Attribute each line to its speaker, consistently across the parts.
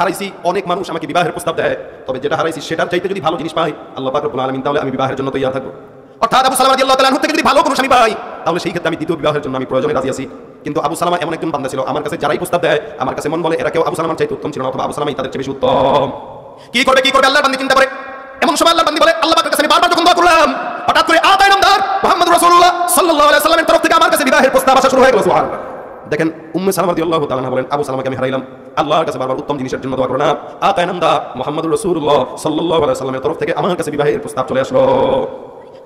Speaker 1: হারাইছি, অনেক মানুষ আমাকে বিবাহের প্রস্তাব দেয়, তবে যেটা হারাইছি সেটার চাইতে যদি ভালো জিনিস পাই আল্লাহ পাক রব্বুল আলামিন, তাহলে আমি বিবাহের জন্য তৈরি থাকবো। অর্থাৎ আবু সালামা রাদিয়াল্লাহু তাআলা আনহু থেকে যদি ভালো কোনো স্বামী পাই, তাহলে সেই ক্ষেত্রে আমি দ্বিতীয় বিবাহের জন্য আমি প্রয়োজনে রাজি আছি। কিন্তু আবু সালামা এমন একজন বান্দা ছিল, আমার কাছে যারাই প্রস্তাব দেয় আমার কাছে মন বলে এরা কেউ আবু সালামার চাইতে উত্তম ছিল না, অথবা আবু সালামাই তাদের চেয়ে বেশি উত্তম। কি করবে আল্লাহর বান্দী চিন্তা করে। এমন সময় আল্লাহর বান্দী বলে, আল্লাহ পাকের কাছে আমি বারবার যখন দোয়া করলাম, হঠাৎ করে আতায়ে নামদার মুহাম্মদুর রাসূলুল্লাহ সাল্লাল্লাহু আলাইহি ওয়াসাল্লামের তরফ থেকে আমার কাছে বিবাহের প্রস্তাব আসা শুরু হয়ে গেল। সুবহানাল্লাহ। দেখেন উম্মে সালামা রাদিয়াল্লাহু তাআলা বলেন, আবু সালামাকে আমি হারাইলাম, আল্লাহর কাছে বারবার উত্তম জিনিসের জন্য দোয়া করো না, আতায়ে নামদা মুহাম্মদুর রাসূলুল্লাহ সাল্লাল্লাহু আলাইহি ওয়াসাল্লামের তরফ থেকে আমার কাছে বিবাহের প্রস্তাব চলে আসলো।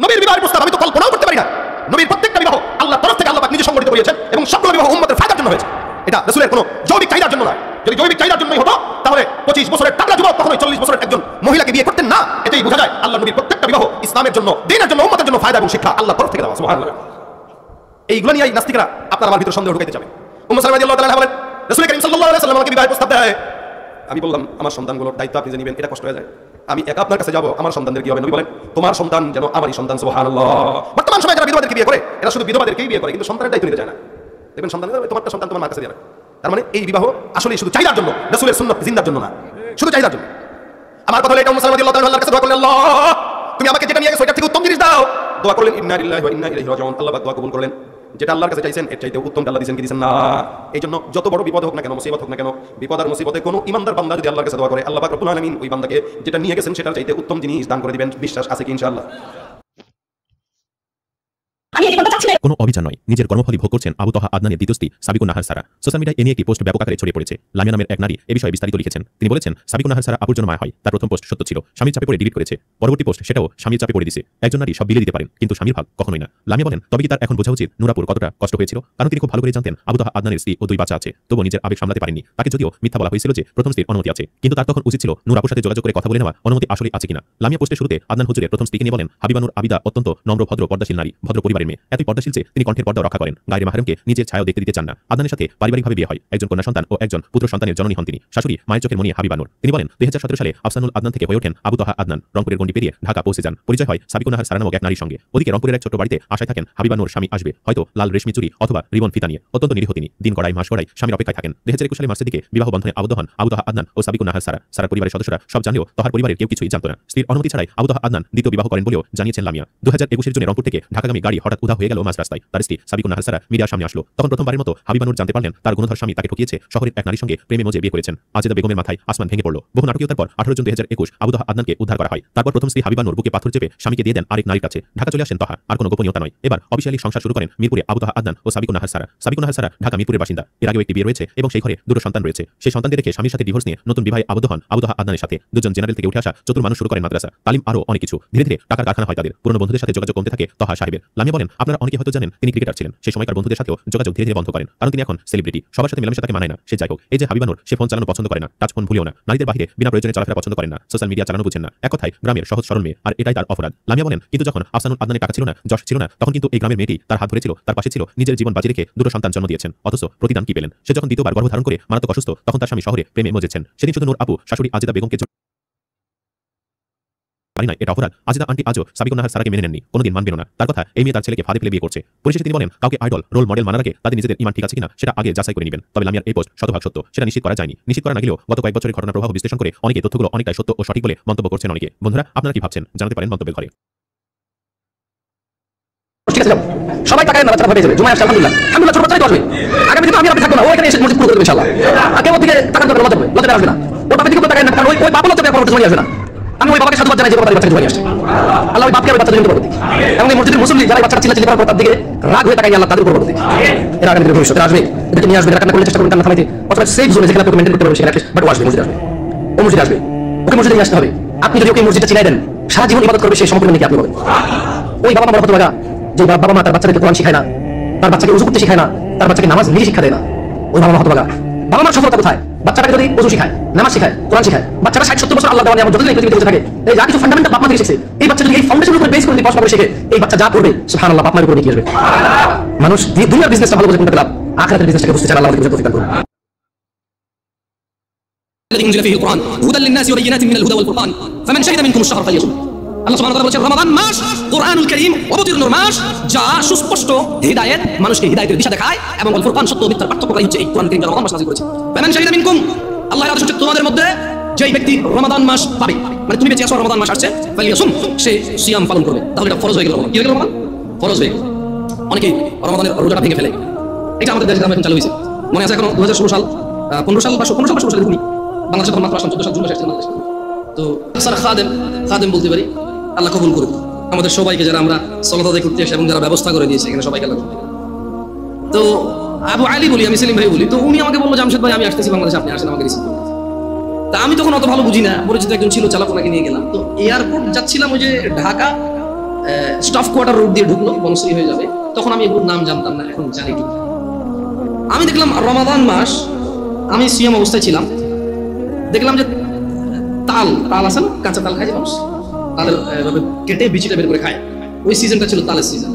Speaker 1: নবীর বিবাহের প্রস্তাব আমি তো কল্পনাও করতে পারি না। নবীর প্রত্যেকটা বিবাহ আল্লাহর তরফ থেকে আল্লাহ পাক নিজে সংগঠিত করেছেন, এবং সবগুলো বিবাহ উম্মতের ফায়দার জন্য হয়েছে। এটা রাসূলের কোনো জৈবিক চাহিদার জন্য নয়। যদি জৈবিক চাহিদার জন্যই হতো তাহলে 25 বছরের টাকলা যুবক কখনোই 40 বছরের একজন মহিলাকে বিয়ে করতেন না। এটাই বোঝা যায় আল্লাহর নবীর প্রত্যেকটা বিবাহ ইসলামের জন্য, দ্বীনের জন্য, উম্মতের জন্য ফায়দা এবং শিক্ষা আল্লাহর তরফ থেকে দেওয়া। সুবহানাল্লাহ। এইগুলো নিয়ে নাস্তিকরা আপনার আমার ভিতরে সন্দেহ ঢুকাইতে যাবে। উম্মে সালামা রাদিয়াল্লাহু তাআলা বলেন, রাসূল করিম সাল্লাল্লাহু আলাইহি ওয়াসাল্লাম আমাকে বিবাহের প্রস্তাব দেয়। আমি বললাম, আমার সন্তানগুলোর দায়িত্ব আপনি যে নেবেন এটা কষ্ট হয়ে যায়, আমি একা আপনার কাছে যাবো, আমার সন্তানদের কি হবে? নবী বলেন, তোমার সন্তান যেন আমারই সন্তান। সুবহানাল্লাহ। বর্তমান সময়ে যারা বিধবাদেরকে বিয়ে করে এরা শুধু বিধবাদেরকেই বিয়ে করে, কিন্তু সন্তানের দায়িত্ব নিতে চায় না। দেখবেন সন্তান, তোমারটা সন্তান তোমার মার কাছে দিয়ে রাখে। তার মানে এই বিবাহ আসলে শুধু চাহিদার জন্য, রাসূলের সুন্নাত জিন্দার জন্য না, শুধু চাহিদার জন্য। আমার কথা হলো এটা, উম্মে সালামা রাদিয়াল্লাহু তাআলা আল্লাহর কাছে দোয়া করলেন, আল্লাহ তুমি আমাকে যেটা নিয়ে গেছো এটার থেকে উত্তম জিনিস দাও। দোয়া করলেন, ইন্না লিল্লাহি ওয়া ইন্না ইলাইহি রাজিউন। আল্লাহ পাক দোয়া কবুল করলেন। যেটা আল্লাহর কাছে চাইছেন এর চাইতে উত্তম আল্লাহ দিয়েছেন কি দিয়েছেন না। এই জন্য যত বড় বিপদ হোক না কেন, মুসিবত হোক না কেন, বিপদ আর মুসিবতে কোনো ইমানদার বান্দা যদি আল্লাহর কাছে দোয়া করে, আল্লাহ পাক রব্বুল আলামিন ওই বান্দাকে যেটা নিয়ে গেছেন সেটার চাইতে উত্তম জিনিস দান করে দিবেন। বিশ্বাস আছে কি ইনশাআল্লাহ?
Speaker 2: কোনো অভিযান নয়, নিজের কর্মফলই ভোগ করছেন আবু তাহা আদনানের দ্বিতীয় স্ত্রী সাবিকুন নাহার সারা। সোশ্যাল মিডিয়ায় এ নিয়ে একটি পোস্ট ব্যাপক আকারে ছড়িয়ে পড়েছে। লামিয়া নামের এক নারী এ বিষয়ে বিস্তারিত লিখেছেন। তিনি বলেছেন, সাবিকুন নাহার সারা আপুর জন্য মায়া হয়। তার প্রথম পোস্ট সত্য ছিল, স্বামীর চাপে পড়ে ডিলিট করেছে। পরবর্তী পোস্ট সেটাও স্বামীর চাপে পড়ে দিছে। একজন নারী সব বিলে দিতে পারেন, কিন্তু স্বামীর ভাগ কখনোই না। লামিয়া বলেন, তবে কি তার এখন বোঝা উচিত নূরাপুর কতটা কষ্ট হয়েছিল? কারণ তিনি খুব ভালো করে জানতেন আবু তাহা আদনানের স্ত্রী ও 2 বাচ্চা আছে, তবুও নিজের আবেগ সামলাতে পারেননি। তাকে যদিও মিথ্যা বলা হয়েছিল যে প্রথম স্ত্রীর অনুমতি আছে, কিন্তু তার তখন উচিত ছিল নূরাপুর সাথে যোগাযোগ করে কথা বলে নেওয়া অনুমতি আসলে আছে কিনা। লামিয়া পোস্টের শুরুতে আদনান হুজুরের প্রথম স্ত্রীকে নিয়ে বলেন, হাবিবানুর আবিদা অত্যন্ত নম্র, ভদ্র, পর্দাশীল নারী, ভদ্র পরিবারের মেয়ে। এতই পর্দাশীল যে তিনি কণ্ঠের পর্দা রক্ষা করেন, গায়ের মাহরমকে নিজের ছায়াও দেখতে দিতে চান না। আদনানের সাথে পারিবারিকভাবে বিয়ে হয়। একজন কন্যা সন্তান ও একজন পুত্র সন্তানের জননী হন তিনি। শাশুড়ি মায়ের চোখের মনি হাবিবানুর। তিনি বলেন, 2017 সালে আফসানুল আদনান থেকে হয়ে ওঠেন আবু তাহা আদনান। রংপুরের গণ্ডি পেরিয়ে ঢাকা পৌঁছে যান। পরিচয় হয় সাবিকুন নাহার সারা নামক এক নারীর সঙ্গে। ওদিকে রংপুরের এক ছোট বাড়িতে আশায় থাকেন হাবিবানুর স্বামী আসবে, হয়তো লাল রেশমি চুড়ি অথবা রিবন ফিতা নিয়ে। অত্যন্ত নিরীহ তিনি। দিন গড়ায় মাস গড়ায় স্বামীর অপেক্ষায় থাকেন। 2021 সালে মার্চের দিকে বিবাহ বন্ধনে আবদ্ধ হন আবু তাহা আদনান ও সাবিকুন নাহার সারা। সারার পরিবারের সদস্যরা সব জানলেও তাহার পরিবারের কেউ কিছুই জানতো না। স্ত্রীর অনুমতি ছাড়াই আবু তাহা আদনান দ্বিতীয় বিবাহ করেন বলেও জানিয়েছেন লামিয়া। 2021 জুনে রংপুর থেকে ঢাকাগামী গাড়ি হঠাৎ উধাও হয়ে গেল মাঝ রাস্তায়। তার স্ত্রী সাবিকুন নাহার সারা মিডিয়ার সামনে আসলো। তখন প্রথমবারের মতো হাবিবানুর জানতে পারলেন তার গুণধর স্বামী তাকে ঠকিয়েছে, শহরের এক নারীর সঙ্গে প্রেমে মজে বিয়ে করেছেন। আজেদা বেগমের মাথায় আসমান ভেঙে পড়ল। বহু নাটকীয়তার পর 18 জুন 2021 আবু তাহা আদনানকে উদ্ধার করা হয়। তারপর প্রথম স্ত্রী হাবিবানুর বুকে পাথর চেপে স্বামীকে দিয়ে দেন আরেক নারীর কাছে। ঢাকা চলে আসেন তাহা। আর কোনো গোপনীয়তা নয়। এবার অফিসিয়ালি সংসার শুরু করেন মিরপুরে আবু তাহা আদনান ও সাবিকুন নাহার সারা। সাবিকুন নাহার সারা ঢাকা মিরপুরের বাসিন্দা। এর আগেও একটি বিয়ে রয়েছে এবং সেই ঘরে 2টো সন্তান রয়েছে। সেই সন্তানদের রেখে স্বামীর সাথে ডিভোর্স নিয়ে নতুন বিবাহে আবদ্ধ হন আবু তাহা আদনানের সাথে। দুজন জেনারেল থেকে উঠে আসা চতুর মানুষ শুরু করেন মাদ্রাসা, তালিম, আরও অনেক কিছু। ধীরে ধীরে টাকার কারখানা হয় তাদের। পুরনো বন্ধুদের সাথে যোগাযোগ কমতে থাকে তহা সাহেবের। লামিয়া বলেন, আপনারা অনেকে হয়তো জানেন তিনি ক্রিকেটার ছিলেন। সেই সময়কার বন্ধুদের সাথেও যোগাযোগ ধীরে ধীরে বন্ধ করেন, কারণ তিনি এখন সেলিব্রিটি। সবার সাথে মেলামেশা তাকে মানায় না। সে যাই হোক, এই যে হাবিবানুর, সে ফোন চালানো পছন্দ করে না, টাচ ফোন ভুলেও না, নারীদের বাইরে বিনা প্রয়োজনে চলাফেরা পছন্দ করেন না, সোশ্যাল মিডিয়া চালানো বুঝেন না। এক কথায় গ্রামের সহজ সরল মেয়ে, আর এটাই তার অপরাধ। লামিয়া বলেন, কিন্তু যখন আফসানুল আদনানের টাকা ছিল না, যশ ছিল না, তখন কিন্তু এই গ্রামের মেয়েটি তার হাত ধরেছিল, তার পাশে ছিল, নিজের জীবন বাজি রেখে 2টো সন্তান জন্ম দিয়েছেন। অথচ প্রতিদান কি পেলেন? সে যখন দ্বিতীয়বার গর্ভধারণ করে মারাত্মক অসুস্থ, তখন তার স্বামী শহরে প্রেমে মজেছেন। সেদিন শুধু নূর আপু শাশুড়ি আজেদা বেগমকে পারি না, এটা অপরাধ। আজেদা আন্টি আজও সাবিকুন নাহার সারাকে মেনে নেননি, কোনোদিন মানবেন না। তার কথা, এই মেয়ে তার ছেলেকে ফাঁদে ফেলে বিয়ে করছে। পরিশেষে তিনি বলেন, কাউকে আইডল, রোল মডেল মানার আগে তাদের নিজেদের ঈমান ঠিক আছে কিনা সেটা আগে যাচাই করে নেবেন। তবে লামিয়ার এই পোস্ট শতভাগ সত্য সেটা নিশ্চিত করা যায়নি। নিশ্চিত করা না গেলেও গত কয়েক বছরের ঘটনার প্রভাব বিশ্লেষণ করে অনেকে তথ্যগুলো অনেকটাই সত্য ও সঠিক বলে মন্তব্য করছেন অনেকে। বন্ধুরা, আপনারা কি ভাবছেন জানাতে পারেন মন্তব্যের ঘরে।
Speaker 3: ঠিক আছে, সবাই টাকায় না টাকা হয়ে যাবে। জুমায় আসছে, আলহামদুলিল্লাহ আলহামদুলিল্লাহ, ছোট বাচ্চাই তো আসবে। আগামী দিনে আমি আপনি থাকবো না, ও এখানে এসে মসজিদ পুরো করবে ইনশাআল্লাহ। আর কেউ থেকে টাকার দরকার লজ্জা পাবে, লজ্জা আসবে না। ওর বাপের দিকে তো টাকায় না, কারণ ওই বাবা লজ্জা পেয়ে পরবর্তী সময় আসবে না। আমি ওই বাবাকে সাধুবাদ জানাই যে বাচ্চাকে জুমায় আসছে। আল্লাহ ওই বাপকে আর বাচ্চাদের জন্য পরবর্তী, এবং এই মসজিদের মুসল্লি যারা বাচ্চাটা চিল্লাচিল্লি করার পর তার দিকে রাগ হয়ে তাকাই আল্লাহ তাদের উপর পরবর্তী। এরা আগামী দিনে ভবিষ্যতে আসবে, এদেরকে নিয়ে আসবে, রান্না করলে চেষ্টা করবেন কান্না থামাইতে, অথবা সেফ জোনে যেখানে আপনি মেইনটেইন করতে পারবেন সেখানে রাখলে, বাট ও আসবে, মসজিদে আসবে, ও মসজিদে আসবে, ওকে মসজিদে নিয়ে আসতে হবে। আপনি যদি ওকে মসজিদটা চিনাই দেন, সারা জীবন ইবাদত করবে, সেই সম্পূর্ণ নাকি আপনি বলেন। ওই বাবা মা হতভাগা, যে বাবা মা তার বাচ্চাদেরকে কোরআন শিখায় না, তার বাচ্চাকে উযু করতে শিখায় না, তার বাচ্চাকে নামাজ নিজে শিক্ষা দেয় না, ওই বাবা মা হতভাগা। বাবা মার সফলতা কোথায়? বাচ্চাটাকে যদি উযু শিখায়, নামাজ শিখায়, কোরআন শিখায়, বাচ্চাটা 60-70 বছর আল্লাহ দেওয়া নিয়ামত যতদিন এই পৃথিবীতে বেঁচে থাকে, এই যা কিছু ফান্ডামেন্টাল বাপ মা থেকে শিখছে, এই বাচ্চা যদি এই ফাউন্ডেশনের উপর বেস করে পড়াশোনা করে শিখে, এই বাচ্চা যা করবে সুবহানাল্লাহ বাপ মার উপর কি আসবে। মানুষ দুনিয়ার বিজনেসটা ভালো করে কোনটা লাভ, আখিরাতের বিজনেসটাকে বুঝতে চায়, আল্লাহ আমাদের বুঝতে তৌফিক দান করুন।
Speaker 4: الذي أنزل فيه القرآن هدى للناس وبينات من الهدى والفرقان فمن شهد منكم الشهر فليصم। আল্লাহ সুবহানাহু ওয়া তাআলা বলেছেন, রমাদান মাস, কুরআনুল কারীম অবতীর্ণর মাস, যা সুস্পষ্ট হিদায়াত, মানুষকে হিদায়াতের দিশা দেখায়, এবং আল ফুরকান সত্য ও মিথ্যার পার্থক্যকারী হচ্ছে এই কুরআন কারীম, রমাদান মাস নাযিল করেছে। ফামান শাহিদা মিনকুম, আল্লাহর আদেশ হচ্ছে তোমাদের মধ্যে যেই ব্যক্তি রমাদান মাস পাবে, মানে তুমি বেঁচে আছো রমাদান মাস আসছে, ফালিয়াসুম, সে সিয়াম পালন করবে। তাহলে এটা ফরজ হয়ে গেল। কি হয়ে গেল? রমাদান ফরজ হয়ে গেল। অনেকেই রমাদানের রোজাটা ভেঙে ফেলে। এটা আমাদের দেশে এখন চালু হয়েছে। মনে আছে এখনো 2016 সাল 15 সাল বা 16 সালে দেখুন বাংলাদেশে তখন মাত্র আসলাম 14 সাল জুন মাসে আসছে বাংলাদেশে। তো স্যার খাদেম বলতে পারি, আল্লাহ কবুল করুক আমাদের সবাইকে, যারা আমরা সালাত আদায় করতে এসে এবং যারা ব্যবস্থা করে দিয়েছে এখানে সবাইকে আল্লাহ। তো আবু আলী বলি, আমি সেলিম ভাই বলি, তো উনি আমাকে বললো জামশেদ ভাই আমি আসতেছি বাংলাদেশে, আপনি আসেন আমাকে রিসিভ করুন। তা আমি তখন অত ভালো বুঝি না, পরিচিত একজন ছিল, চালক, ওনাকে নিয়ে গেলাম। তো এয়ারপোর্ট যাচ্ছিলাম, ওই যে ঢাকা স্টাফ কোয়ার্টার রোড দিয়ে ঢুকলো, বনশ্রী হয়ে যাবে, তখন আমি এগুলোর নাম জানতাম না, এখন জানি কি। আমি দেখলাম রমাদান মাস, আমি সিয়াম অবস্থায় ছিলাম, দেখলাম যে তাল আছে না, কাঁচা তাল খায় যে মানুষ, তালের কেটে বিচিটা বের করে খায়, ওই সিজনটা ছিল তালের সিজন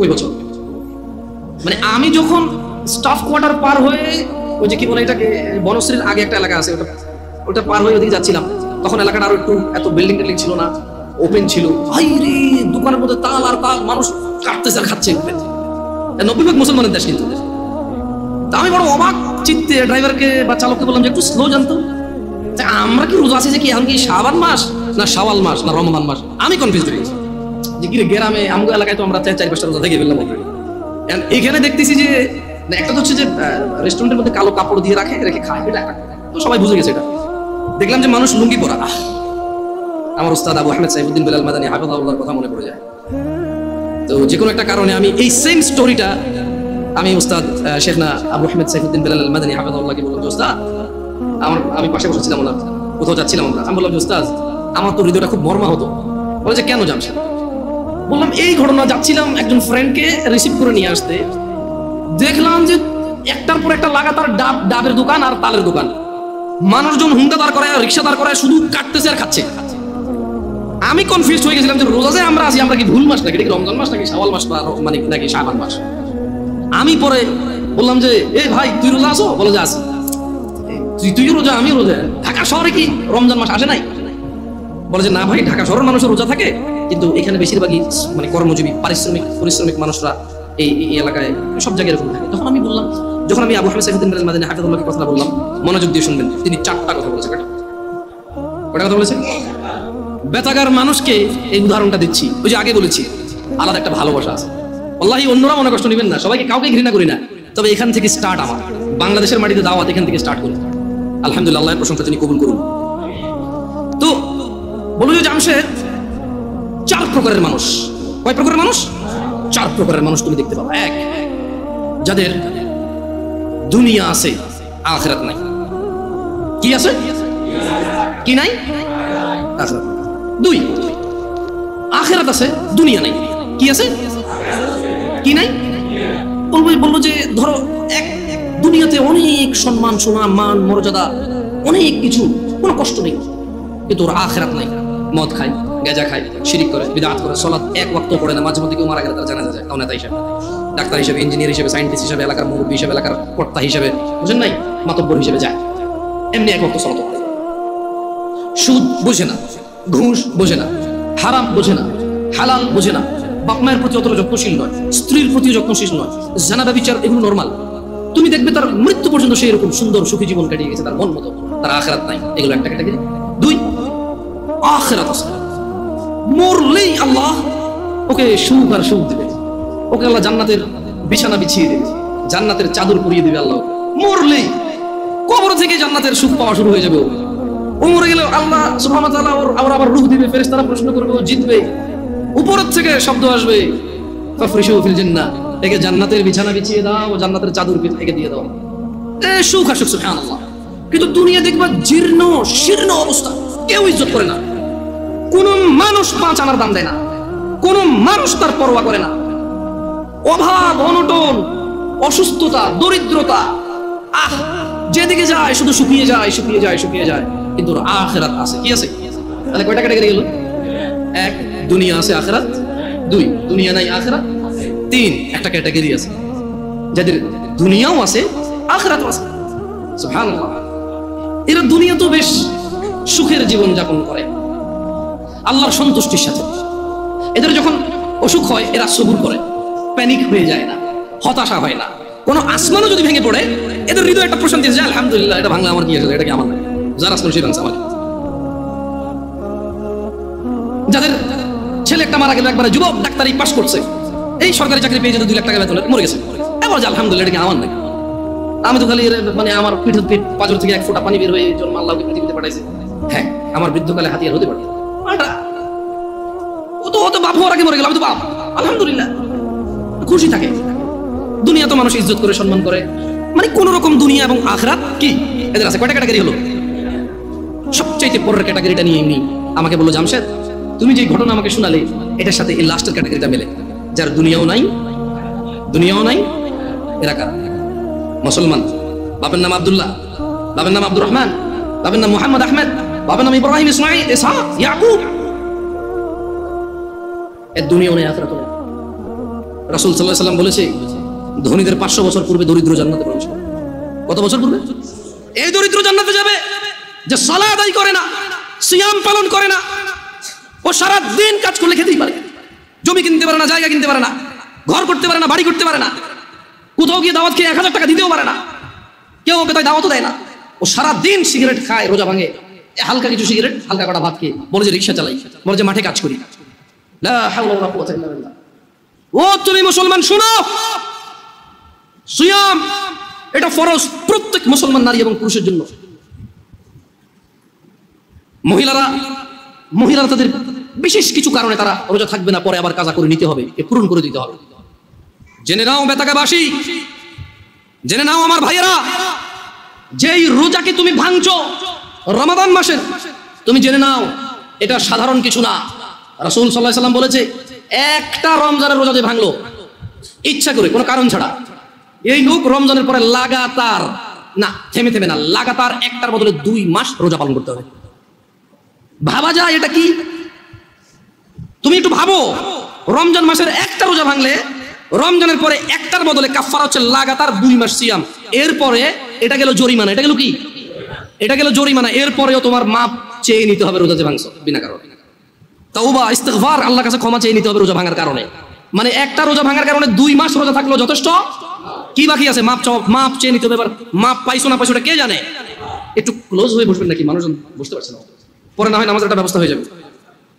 Speaker 4: ওই বছর। মানে আমি যখন স্টাফ কোয়ার্টার পার হয়ে ওই যে কি বলে এটাকে, বনশ্রীর আগে একটা এলাকা আছে, ওটা পার হয়ে ওদিকে যাচ্ছিলাম, তখন এলাকাটা আরো একটু এত বিল্ডিং টিল্ডিং ছিল না, ওপেন ছিল। ভাই রে, দোকানের মধ্যে তাল আর তাল, মানুষ কাটতেছে আর খাচ্ছে। 90% মুসলমানের দেশ কিন্তু। তা আমি বড় অবাক চিত্তে ড্রাইভারকে বা চালককে বললাম যে একটু স্লো জানতো, আমরা কি রোজা আছে যে কি, এখন কি শাবান মাস না শাওয়াল মাস না রমজান মাস, আমি কনফিউজ হয়ে গেছি। যে কি রে, গ্রামে আমগো এলাকায় তো আমরা 4-5টা রোজা দেখে ফেললাম। এখানে দেখতেছি যে একটা তো হচ্ছে যে রেস্টুরেন্টের মধ্যে কালো কাপড় দিয়ে রেখে খায়, এটা একটা, তো সবাই বুঝে গেছে এটা। দেখলাম যে মানুষ লুঙ্গি পরা। আমার উস্তাদ আবু আহমেদ সাইফুদ্দিন বেলাল মাদানী হাফিজাহুল্লাহর কথা মনে পড়ে যায়। তো যে কোনো একটা কারণে আমি এই সেম স্টোরিটা আমি উস্তাদ শেখনা আবু আহমেদ সাইফুদ্দিন বেলাল মাদানী হাফিজাহুল্লাহকে বললাম যে উস্তাদ, আমি পাশে বসেছিলাম, ওনার কোথাও যাচ্ছিলাম আমরা, আমি বললাম যে উস্তাদ আমার তো হৃদয়টা খুব মর্মা হতো। বলে যে কেন জামশেদ? বললাম এই ঘটনা, যাচ্ছিলাম একজন ফ্রেন্ডকে রিসিভ করে নিয়ে আসতে, দেখলাম যে একটার পর একটা লাগাতার ডাবের দোকান আর তালের দোকান, মানুষজন হুন্ডা দাঁড় করায়, রিক্সা দাঁড় করায়, শুধু কাটতেছে আর খাচ্ছে। আমি কনফিউজ হয়ে গেছিলাম যে রোজা যে আমরা আছি, আমরা কি ভুল মাস নাকি, রমজান মাস নাকি শাওয়াল মাস, মানে নাকি শাবান মাস। আমি পরে বললাম যে এ ভাই তুই রোজা আছো? বলে যে আছি। তুই রোজা, আমি রোজা। ঢাকা শহরে কি রমজান মাস আসে নাই? বলে যে না ভাই, ঢাকা শহরের মানুষের রোজা থাকে, কিন্তু এখানে বেশিরভাগই মানে কর্মজীবী পরিশ্রমিক মানুষরা এই এলাকায় সব জায়গায় এরকম থাকে। তখন আমি বললাম, যখন আমি আবু আহমেদ সাইফুদ্দিন বেলাল মাদানী হাফিজাহুল্লাহকে কথা বললাম, মনোযোগ দিয়ে শুনবেন, তিনি 4টা কথা বলেছেন। কয়টা কথা বলেছেন? বেতাগার মানুষকে এই উদাহরণটা দিচ্ছি, ওই যে আগে বলেছি আলাদা একটা ভালোবাসা আছে। আল্লাহি অন্যরা মনে কষ্ট নেবেন না, সবাইকে কাউকে ঘৃণা করি না, তবে এখান থেকে স্টার্ট আমার বাংলাদেশের মাটিতে দাওয়াত এখান থেকে স্টার্ট করি। আলহামদুলিল্লাহ, আল্লাহর প্রশংসা তিনি কবুল করুন। তো বলবো যে জামশেদ 4 প্রকারের মানুষ। কয় প্রকারের মানুষ? 4 প্রকারের মানুষ তুমি দেখতে পাবো। 1, যাদের দুনিয়া আছে আখিরাত নাই। কি আছে? কি নাই? আখিরাত। 2, আখিরাত আছে দুনিয়া নাই। কি আছে? কি নাই? বলবো যে ধরো দুনিয়াতে অনেক সম্মান, সুনাম, মান, মর্যাদা, অনেক কিছু, কোনো কষ্ট নেই, কিন্তু ওর আখিরাত নাই। মদ খায়, গাঁজা খায়, শিরিক করে, বিদআত করে, সালাত 1 ওয়াক্ত পড়ে না, মাঝে মধ্যে কেউ মারা গেলে তার জানাজা যায়, তাও নেতা হিসেবে, ডাক্তার হিসেবে, ইঞ্জিনিয়ার হিসেবে, সায়েন্টিস্ট হিসেবে, এলাকার মুরব্বী হিসেবে, এলাকার কর্তা হিসেবে, বুঝেন নাই, মাতব্বর হিসেবে যায়, এমনি 1 ওয়াক্ত সালাত পড়ে। সুদ বোঝে না, ঘুষ বোঝে না, হারাম বোঝে না, হালাল বোঝে না, বাপ মায়ের প্রতি অতটা যত্নশীল নয়, স্ত্রীর প্রতি যত্নশীল নয়, জানা ব্যভিচার এগুলো নরমাল। তুমি দেখবে তার মৃত্যু পর্যন্ত সে এরকম সুন্দর সুখী জীবন কাটিয়ে গেছে তার মন মতো, তার আখিরাত নাই। এগুলো একটা ক্যাটাগরি। 2, আখিরাত আছে, মরলেই আল্লাহ ওকে সুখ আর সুখ দেবে, ওকে আল্লাহ জান্নাতের বিছানা বিছিয়ে দেবে, জান্নাতের চাদর পরিয়ে দেবে আল্লাহ। মরলেই কবর থেকে জান্নাতের সুখ পাওয়া শুরু হয়ে যাবে। ও মরে গেলে আল্লাহ সুবহানাহু ওয়া তাআলা ওর আবার রূহ দিবে, ফেরেশতারা প্রশ্ন করবে, ও জিতবে, উপরের থেকে শব্দ আসবে, ফাফরিশু ফিল জান্নাহ, একে জান্নাতের বিছানা বিছিয়ে দাও, ও জান্নাতের চাদর একে দিয়ে দাও। সুখ আসুক, সুবহানাল্লাহ। কিন্তু দুনিয়া দেখবা জীর্ণ শীর্ণ অবস্থা, কেউ ইজ্জত করে না, কোন মানুষ 5 আনার দাম দেয় না, কোন মানুষ তার পরোয়া করে না, অভাব, অনটন, অসুস্থতা, দরিদ্রতা, যেদিকে যায় শুধু শুকিয়ে যায়, শুকিয়ে যায়, শুকিয়ে যায়। কিন্তু আখিরাত আছে। কি আছে? তাহলে কয়টা ক্যাটাগরি গেল? 1, দুনিয়া আছে, আখিরাত। 2, দুনিয়া নাই, আখিরাত। 3, একটা ক্যাটাগরি আছে যাদের দুনিয়াও আছে, আখিরাতও আছে। সুবহানাল্লাহ। এরা দুনিয়া তো বেশ সুখের জীবন যাপন করে আল্লাহর সন্তুষ্টির সাথে। এদের যখন অসুখ হয় এরা সবুর করে, প্যানিক হয়ে যায় না, হতাশা হয় না। কোনো আসমানও যদি ভেঙে পড়ে এদের হৃদয় একটা প্রশান্তি আছে, আলহামদুলিল্লাহ এটা ভাঙলে আমার কি আছে, এটা কি আমার না, যারা আসলে সেই ভাঙছে আমার। যাদের ছেলে একটা মারা গেল, একবারে যুবক ডাক্তারি পাস করছে, এই সরকারি চাকরি পেয়ে যদি 2 লাখ টাকা বেতন মরে গেছে, এবার যে আলহামদুলিল্লাহ এটা কি আমার নাকি, আমি তো খালি মানে আমার পিঠের পাঁজর থেকে 1 ফোঁটা পানি বের হয়ে এই জন্য আল্লাহকে পৃথিবীতে পাঠাইছে। হ্যাঁ, আমার বৃদ্ধকালে হাতিয়ার হতে পারে, ও তো বাপ হওয়ার আগে মরে গেল, আমি তো বাপ, আলহামদুলিল্লাহ খুশি থাকে। দুনিয়া তো মানুষ ইজ্জত করে সম্মান করে, মানে কোন রকম দুনিয়া এবং আখিরাত কি এদের আছে। কয়টা ক্যাটাগরি হলো? সবচেয়ে পরের ক্যাটাগরিটা নিয়ে এমনি আমাকে বললো, জামশেদ তুমি যে ঘটনা আমাকে শোনালে এটার সাথে এই লাস্টের ক্যাটাগরিটা মেলে, যার দুনিয়াও নাই, এরা কারা? মুসলমান, বাপের নাম আব্দুল্লাহ, বাপের নাম আব্দুর রহমান, বাপের নাম মুহাম্মদ আহমেদ, বাপের নাম ইব্রাহিম, ইসমাইল, ইসহাক, ইয়াকুব, এর দুনিয়াও নেই, আখিরাতও নেই। রাসূল সাল্লাল্লাহু আলাইহি ওয়াসাল্লাম বলেছে, ধনীদের 500 বছর পূর্বে দরিদ্র জান্নাতে প্রবেশ করবে। কত বছর পূর্বে? এই দরিদ্র জান্নাতে যাবে যে সালাত আদায় করে না, সিয়াম পালন করে না, ও সারা দিন কাজ করলে খেতেই পারে, জমি কিনতে পারে না, জায়গা কিনতে পারে না, ঘর করতে পারে না, বাড়ি করতে পারে না, কোথাও গিয়ে দাওয়াত খেয়ে 1000 টাকা দিতেও পারে না, কেউ ওকে তাই দাওয়াতও দেয় না। ও সারা দিন সিগারেট খায়, রোজা ভাঙে, হালকা কিছু সিগারেট, হালকা কটা ভাত খেয়ে বলে যে রিক্সা চালাই, বলে যে মাঠে কাজ করি। লা হাওলা ওয়ালা কুওয়াতা ইল্লা বিল্লাহ। ও তুমি মুসলমান শুনো, সিয়াম এটা ফরজ প্রত্যেক মুসলমান নারী এবং পুরুষের জন্য। মহিলারা তাদের বিশেষ কিছু কারণে তারা রোজা থাকবে না, পরে আবার কাজা করে নিতে হবে, পূরণ করে দিতে হবে। জেনে নাও বেতাকাবাসী, জেনে নাও আমার ভাইয়েরা, যেই রোজাকে তুমি ভাঙছো রমাদান মাসের, তুমি জেনে নাও এটা সাধারণ কিছু না। রাসূল সাল্লাল্লাহু আলাইহি ওয়াসাল্লাম বলেছে, একটা রমজানের রোজা যে ভাঙলো ইচ্ছা করে, কোনো কারণ ছাড়া, এই লোক রমজানের পরে লাগাতার না, থেমে না, লাগাতার একটার বদলে 2 মাস রোজা পালন করতে হবে। ভাবা যায় এটা কি? তুমি একটু ভাবো, রমজান মাসের একটা রোজা ভাঙলে রমজানের পরে একটার বদলে কাফারা হচ্ছে লাগাতার 2 মাস সিয়াম। এরপরে এটা গেল জরিমানা, এটা গেল কি? এটা গেল জরিমানা। এরপরেও তোমার মাপ চেয়ে নিতে হবে রোজা যে ভাঙছো বিনা কারণে। তাওবা, ইস্তিগফার, আল্লাহর কাছে ক্ষমা চেয়ে নিতে হবে রোজা ভাঙার কারণে। মানে একটা রোজা ভাঙার কারণে 2 মাস রোজা থাকলো যথেষ্ট, কি বাকি আছে? মাপ চেয়ে নিতে হবে। এবার মাপ পাইছো না পাইছো এটা কে জানে? একটু ক্লোজ হয়ে বসবেন নাকি, মানুষজন বুঝতে পারছে না, পরে না হয় নামাজের একটা ব্যবস্থা হয়ে যাবে।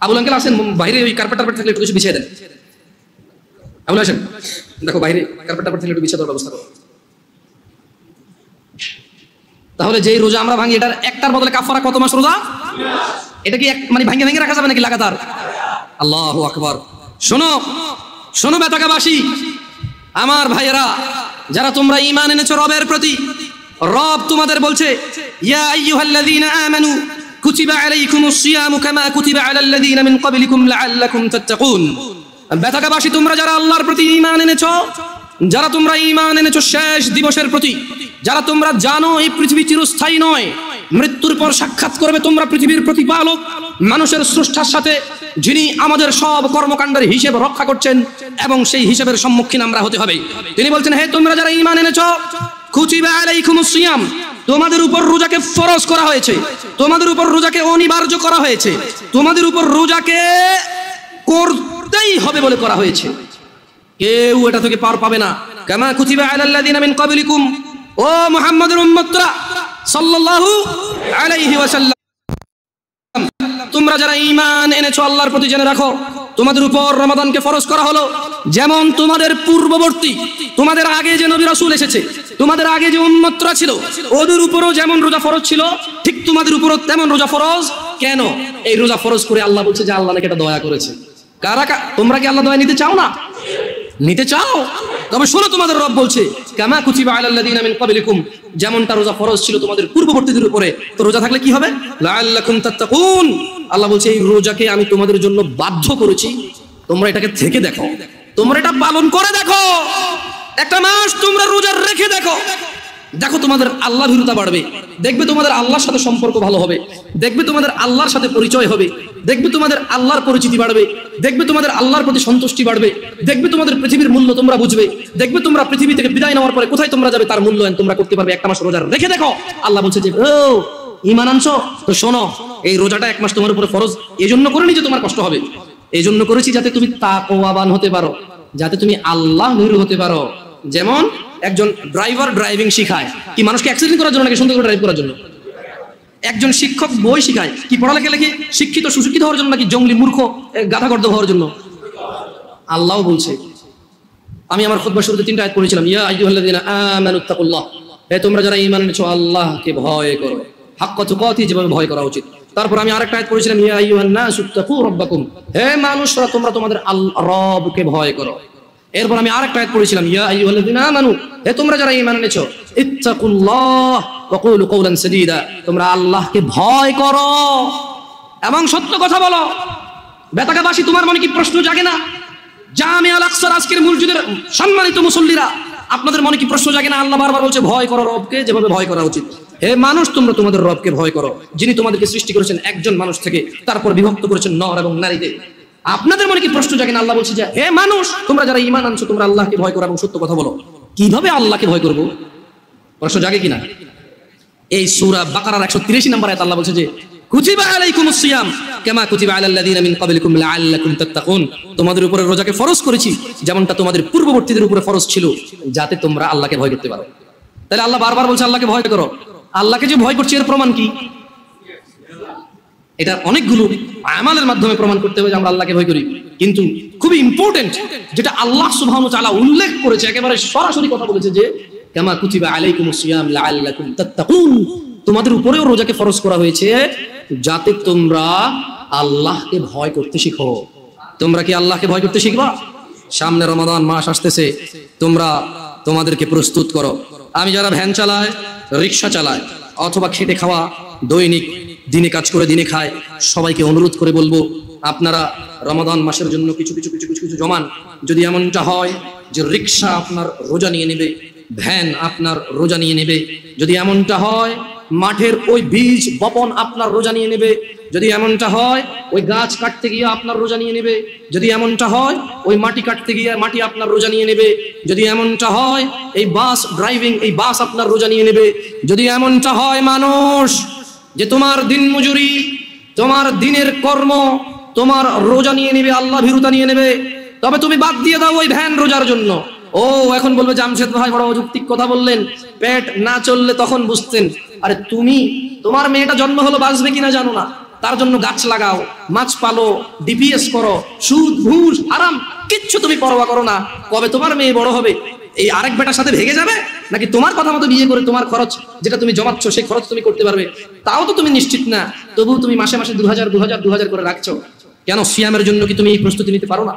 Speaker 4: আবুল আঙ্কেল আসেন, বাইরে ওই কার্পেট থাকলে একটু কিছু বিছিয়ে দেন। আবুল আসেন, দেখো বাইরে কার্পেট থাকলে একটু বিছিয়ে দেওয়ার ব্যবস্থা করো। তাহলে যেই রোজা আমরা ভাঙি, এটার একটার বদলে কাফারা কত মাস রোজা? এটা কি মানে ভাঙে রাখা যাবে নাকি লাগাতার? আল্লাহু আকবার। শোনো বেতাকাবাসী, আমার ভাইয়েরা, যারা তোমরা ঈমান এনেছো রবের প্রতি, রব তোমাদের বলছে, ইয়া আইয়ুহাল্লাযীনা আমানু কুতিবা আলাইকুমুস সিয়ামু কামা কুতিবা আলাল লাযীনা মিন ক্বাবলিকুম লাআল্লাকুম তাত্তাকুন। বেতাকাবাসী, তোমরা যারা আল্লাহর প্রতি ঈমান এনেছো, যারা তোমরা ঈমান এনেছো শেষ দিবসের প্রতি, যারা তোমরা জানো এই পৃথিবী চিরস্থায়ী নয়, মৃত্যুর পর সাক্ষাৎ করবে তোমরা পৃথিবীর প্রতিপালক মানুষের স্রষ্টার সাথে, যিনি আমাদের সব কর্মকাণ্ডের হিসেব রক্ষা করছেন, এবং সেই হিসেবের সম্মুখীন আমরা হতে হবে। তিনি বলছেন, হে তোমরা যারা ঈমান এনেছো, কুতিবা আলাইকুমুস সিয়াম, তোমাদের উপর রোজাকে ফরজ করা হয়েছে, তোমাদের উপর রোজাকে অনিবার্য করা হয়েছে, তোমাদের উপর রোজাকে করতেই হবে বলে করা হয়েছে। কেউ এটা থেকে পার পাবে না। কামা কুতিবা আলাল লাযীনা মিন ক্বাবলিকুম, ও মুহাম্মদের উম্মতরা সাল্লাল্লাহু আলাইহি ওয়াসাল্লাম, তোমরা যারা ঈমান এনেছো আল্লাহর প্রতি, জেনে রাখো তোমাদের উপর রমাদানকে ফরজ করা হলো, যেমন তোমাদের পূর্ববর্তী, তোমাদের আগে যে নবী রাসূল এসেছে, তোমাদের আগে যে উম্মতরা ছিল, ওদের উপরও যেমন রোজা ফরজ ছিল, ঠিক তোমাদের উপরও তেমন রোজা ফরজ। কেন এই রোজা ফরজ করে? আল্লাহ বলছে যে আল্লাহ নাকি এটা দয়া করেছে। তোমরা কি আল্লাহ দয়া নিতে চাও না? নিতে চাও? তবে শোনো, তোমাদের রব বলছে, কামা কুতিবা আলাল লাযীনা মিন ক্বাবলিকুম, যেমনটা রোজা ফরজ ছিল তোমাদের পূর্ববর্তীদের উপরে, তো রোজা থাকলে কি হবে? লাআল্লাকুম তাত্তাকুন। আল্লাহ বলছে, এই রোজাকে আমি তোমাদের জন্য বাধ্য করেছি, তোমরা এটাকে থেকে দেখো, তোমরা এটা পালন করে দেখো, একটা মাস তোমরা রোজা রেখে দেখো, দেখো তোমাদের আল্লাহ ভীরুতা বাড়বে, দেখবে তোমাদের আল্লাহর সাথে সম্পর্ক ভালো হবে, দেখবে তোমাদের আল্লাহর সাথে পরিচয় হবে, দেখবে তোমাদের আল্লাহর পরিচিতি বাড়বে, দেখবে তোমাদের আল্লাহর প্রতি সন্তুষ্টি বাড়বে, দেখবে তোমাদের পৃথিবীর মূল্য তোমরা বুঝবে, দেখবে তোমরা পৃথিবী থেকে বিদায় নেওয়ার পরে কোথায় তোমরা যাবে তার মূল্যায়ন তোমরা করতে পারবে। একটা মাস রোজা রেখে দেখো। আল্লাহ বলছে যে, ও ঈমান আনছো তো শোনো, এই রোজাটা 1 মাস তোমার উপরে ফরজ এই জন্য করিনি যে তোমার কষ্ট হবে, এই জন্য করেছি যাতে তুমি তাকওয়াবান হতে পারো, যাতে তুমি আল্লাহ ভীরু হতে পারো। যেমন একজন ড্রাইভার ড্রাইভিং শিখায় কি মানুষকে অ্যাক্সিডেন্ট করার জন্য নাকি সুন্দর করে ড্রাইভ করার জন্য? একজন শিক্ষক বই শিখায় কি পড়ালেখা লেখে শিক্ষিত সুশিক্ষিত হওয়ার জন্য নাকি জঙ্গলি মূর্খ গাধাগর্দ হওয়ার জন্য? আল্লাহ বলছে, আমি আমার খুতবার শুরুতে 3টা আয়াত পড়েছিলাম, ইয়া আইয়ুহাল্লাযীনা আমানুত্তাকুল্লাহ, হে তোমরা যারা ঈমান এনেছো আল্লাহকে ভয় করো, হাক্কা তুকাতি, যেভাবে ভয় করা উচিত। তারপর আমি আরেকটা আয়াত পড়েছিলাম, ইয়া আইয়ুহান নাসুত্তাকু রাব্বাকুম, হে মানুষরা তোমরা তোমাদের রবকে ভয় করো। এরপর আমি আরেকটা আয়াত পড়েছিলাম, ইয়া আইয়ুহাল্লাযীনা আমানু, হে তোমরা যারা ঈমান এনেছো ইত্তাকুল্লাহ ওয়া কুলু কওলান সাদীদা, তোমরা আল্লাহকে ভয় করো এবং সত্য কথা বলো। বেতাকাবাসী, তোমার মনে কি প্রশ্ন জাগে না? জামিয়া আল আকসার আজকের মসজিদের সম্মানিত মুসল্লিরা, আপনাদের মনে কি প্রশ্ন জাগে না? আল্লাহ বারবার বলছে ভয় করো রবকে, যেভাবে ভয় করা উচিত। হে মানুষ, তোমরা তোমাদের রবকে ভয় করো, যিনি তোমাদেরকে সৃষ্টি করেছেন একজন মানুষ থেকে, তারপর বিভক্ত করেছেন নর এবং নারীতে। আপনাদের মনে কি প্রশ্ন জাগে না? আল্লাহ বলছে যে হে মানুষ, তোমরা যারা ঈমান আনছো তোমরা আল্লাহকে ভয় করো এবং সত্য কথা বলো। কিভাবে আল্লাহকে ভয় করব? প্রশ্ন জাগে কিনা? এই সূরা বাকারার 183 নম্বর আয়াত আল্লাহ বলছে যে কুতিবা আলাইকুমুস সিয়াম কামা কুতিবা আলাল লাযিনা মিন ক্বাবলিকুম লাআল্লাকুম তাত্তাকুন, তোমাদের উপরে রোজাকে ফরজ করেছি যেমনটা তোমাদের পূর্ববর্তীদের উপরে ফরজ ছিল, যাতে তোমরা আল্লাহকে ভয় করতে পারো। তাহলে আল্লাহ বারবার বলছে আল্লাহকে ভয় করো। আল্লাহকে যে ভয় করছে এর প্রমাণ কি? এটা অনেকগুলো আমালের মাধ্যমে প্রমাণ করতে হবে যে আমরা আল্লাহকে ভয় করি, কিন্তু খুবই ইম্পর্টেন্ট যেটা আল্লাহ সুবহানাহু ওয়া তাআলা উল্লেখ করেছে, একেবারে সরাসরি কথা বলেছে যে কামা কুতিবা আলাইকুমুস সিয়াম লাআল্লাকুম তাত্তাকুন, তোমাদের উপরেও রোজাকে ফরজ করা হয়েছে যাতে তোমরা আল্লাহকে ভয় করতে শিখো। তোমরা কি আল্লাহকে ভয় করতে শিখবা? সামনে রমাদান মাস আসতেছে, তোমরা তোমাদেরকে প্রস্তুত করো। আমি যারা ভ্যান চালায়, রিক্সা চালায়, অথবা খেটে খাওয়া, দৈনিক দিনে কাজ করে দিনে খায়, সবাইকে অনুরোধ করে বলবো আপনারা রমাদান মাসের জন্য কিছু কিছু কিছু কিছু কিছু জমান। যদি এমনটা হয় যে রিক্সা আপনার রোজা নিয়ে নেবে, ভ্যান আপনার রোজা নিয়ে নেবে, যদি এমনটা হয় মাঠের ওই বীজ বপন আপনার রোজা নিয়ে নেবে, যদি এমনটা হয় ওই গাছ কাটতে গিয়ে আপনার রোজা নিয়ে নেবে, যদি এমনটা হয় ওই মাটি কাটতে গিয়ে মাটি আপনার রোজা নিয়ে নেবে, যদি এমনটা হয় এই বাস ড্রাইভিং, এই বাস আপনার রোজা নিয়ে নেবে, যদি এমনটা হয় মানুষ যে তোমার দিন মজুরি, তোমার দিনের কর্ম তোমার রোজা নিয়ে নেবে, আল্লাহ ভীরুতা নিয়ে নেবে, তবে তুমি বাদ দিয়ে দাও ওই ভ্যান রোজার জন্য। ও এখন বলবে জামশেদ ভাই বড় অযৌক্তিক কথা বললেন, পেট না চললে তখন বুঝতেন। আরে তুমি, তোমার মেয়েটা জন্ম হলো বাঁচবে কিনা জানো না, তার জন্য গাছ লাগাও, মাছ পালো, ডিপিএস করো, সুদ ঘুষ হারাম কিচ্ছু তুমি পরোয়া করো না। কবে তোমার মেয়ে বড় হবে এই আরেক বেটার সাথে ভেগে যাবে, নাকি তোমার কথা মতো বিয়ে করে তোমার খরচ যেটা তুমি জমাচ্ছ সেই খরচ তুমি করতে পারবে? তাও তো তুমি নিশ্চিত না। তবুও তুমি মাসে মাসে 2000 করে রাখছো কেন? সিয়ামের জন্য কি তুমি এই প্রস্তুতি নিতে পারো না?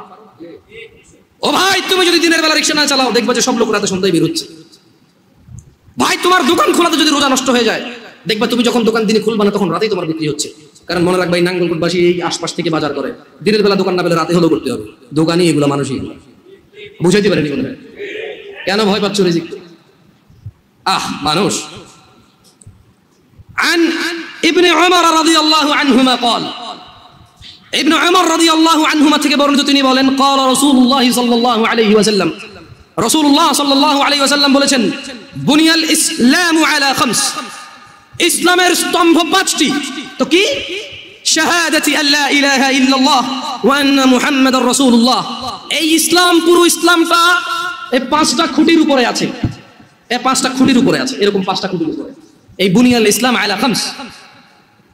Speaker 4: ও ভাই, তুমি যদি দিনের বেলা রিক্সা না চালাও, দেখবে যে সব লোক রাতে সন্ধ্যায় বের হচ্ছে। ভাই, তোমার দোকান খোলাতে যদি রোজা নষ্ট হয়ে যায়, দেখবে তুমি যখন দোকান দিনে খুলবা না তখন রাতেই তোমার বিক্রি হচ্ছে। কারণ মনে রাখবা এই নাঙ্গলকোটবাসী এই আশপাশ থেকে বাজার করে, দিনের বেলা দোকান না পেলে রাতে হলেও করতে হবে। দোকানই এগুলো, মানুষই এগুলো। বুঝাইতে পারেনি মনে হয় কেন ভয় পাচ্ছ রিজিক? মানুষ। عن ابن عمر رضي الله عنهما قال, ইবনে উমর রাদিয়াল্লাহু আনহুমা থেকে বর্ণিত, তিনি বলেন قال رسول الله صلى الله عليه وسلم, রাসূলুল্লাহ সাল্লাল্লাহু আলাইহি ওয়াসাল্লাম বলেছেন বুনিয়াল ইসলামু আলা খামস, ইসলামের স্তম্ভ 5টি। তো কি? শাহাদাতি আল্লা ইলাহা ইল্লাল্লাহ ওয়া আন্না মুহাম্মাদার রাসূলুল্লাহ। এই ইসলাম, পুরো ইসলামটা এই 5টা খুঁটির উপরে আছে। এই 5টা খুঁটির উপরে আছে, এরকম 5টা খুঁটির উপরে এই বুনিয়াল ইসলাম আলা খামস,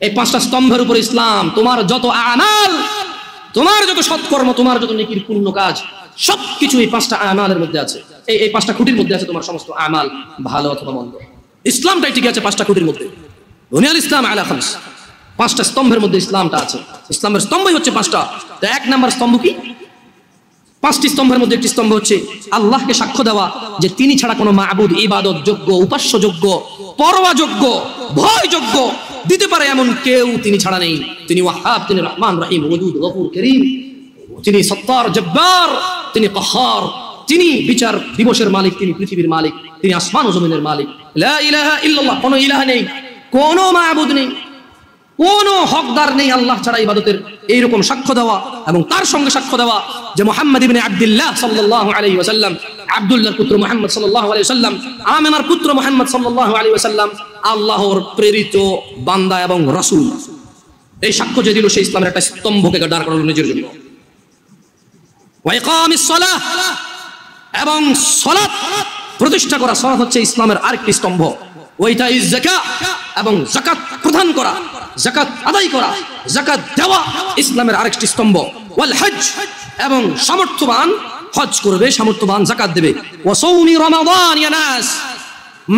Speaker 4: এই 5টা স্তম্ভের উপর ইসলাম। তোমার যত আমাল, তোমার যত সৎকর্ম, তোমার যত নেকির পূর্ণ কাজ, সবকিছু এই 5টা আমালের মধ্যে আছে। এই 5টা খুঁটির মধ্যে আছে তোমার সমস্ত আমাল, ভালো অথবা মন্দ। ইসলামটাই ঠিক আছে 5টা খুঁটির মধ্যে। বুনিয়াল ইসলাম আলা খামস, 5টা স্তম্ভের মধ্যে ইসলামটা আছে। ইসলামের স্তম্ভই হচ্ছে 5টা। তো 1 নম্বর স্তম্ভ কি? 5টি স্তম্ভের মধ্যে একটি স্তম্ভ হচ্ছে আল্লাহকে সাক্ষ্য দেওয়া যে তিনি ছাড়া কোনো মাবুদ ইবাদত যোগ্য, উপাস্য যোগ্য, পরোয়া যোগ্য, ভয় যোগ্য দিতে পারে এমন কেউ তিনি ছাড়া নেই। তিনি ওয়াহাব, তিনি রহমান রহিম, ওয়াদুদ, গফুর, করিম, তিনি সত্তার, জব্বার, তিনি কাহার, তিনি বিচার দিবসের মালিক, তিনি পৃথিবীর মালিক, তিনি আসমান ও জমিনের মালিক। লা ইলাহা ইল্লাল্লাহ, কোনো ইলাহা নেই, কোনো মাবুদ নেই, কোনো হকদার নেই আল্লাহ ছাড়া ইবাদতের, এইরকম সাক্ষ্য দেওয়া। এবং তার সঙ্গে সাক্ষ্য দেওয়া যে মুহাম্মদ ইবনে আব্দুল্লাহ সাল্লাল্লাহু আলাইহি ওয়াসাল্লাম, আব্দুল্লাহর পুত্র মুহাম্মদ সাল্লাল্লাহু আলাইহি ওয়াসাল্লাম, আমিনার পুত্র মুহাম্মদ সাল্লাল্লাহু আলাইহি ওয়াসাল্লাম আল্লাহর প্রেরিত বান্দা এবং রাসূল। এই সাক্ষ্য যে দিল, সেই ইসলামের একটা স্তম্ভকে দাঁড় করানো নিজের জন্য। ওয়া ইকামিস সালাহ, এবং সালাত প্রতিষ্ঠা করা, সালাত হচ্ছে ইসলামের আরেকটি স্তম্ভ। ওইটা যাকাত, এবং যাকাত প্রদান করা, যাকাত আদায় করা, যাকাত দেওয়া ইসলামের আরেকটি স্তম্ভ। ওয়াল হজ, এবং সামর্থ্যবান হজ করবে, সামর্থ্যবান যাকাত দেবে। ওয়া সাওমি রমাদান ইয়া নাস,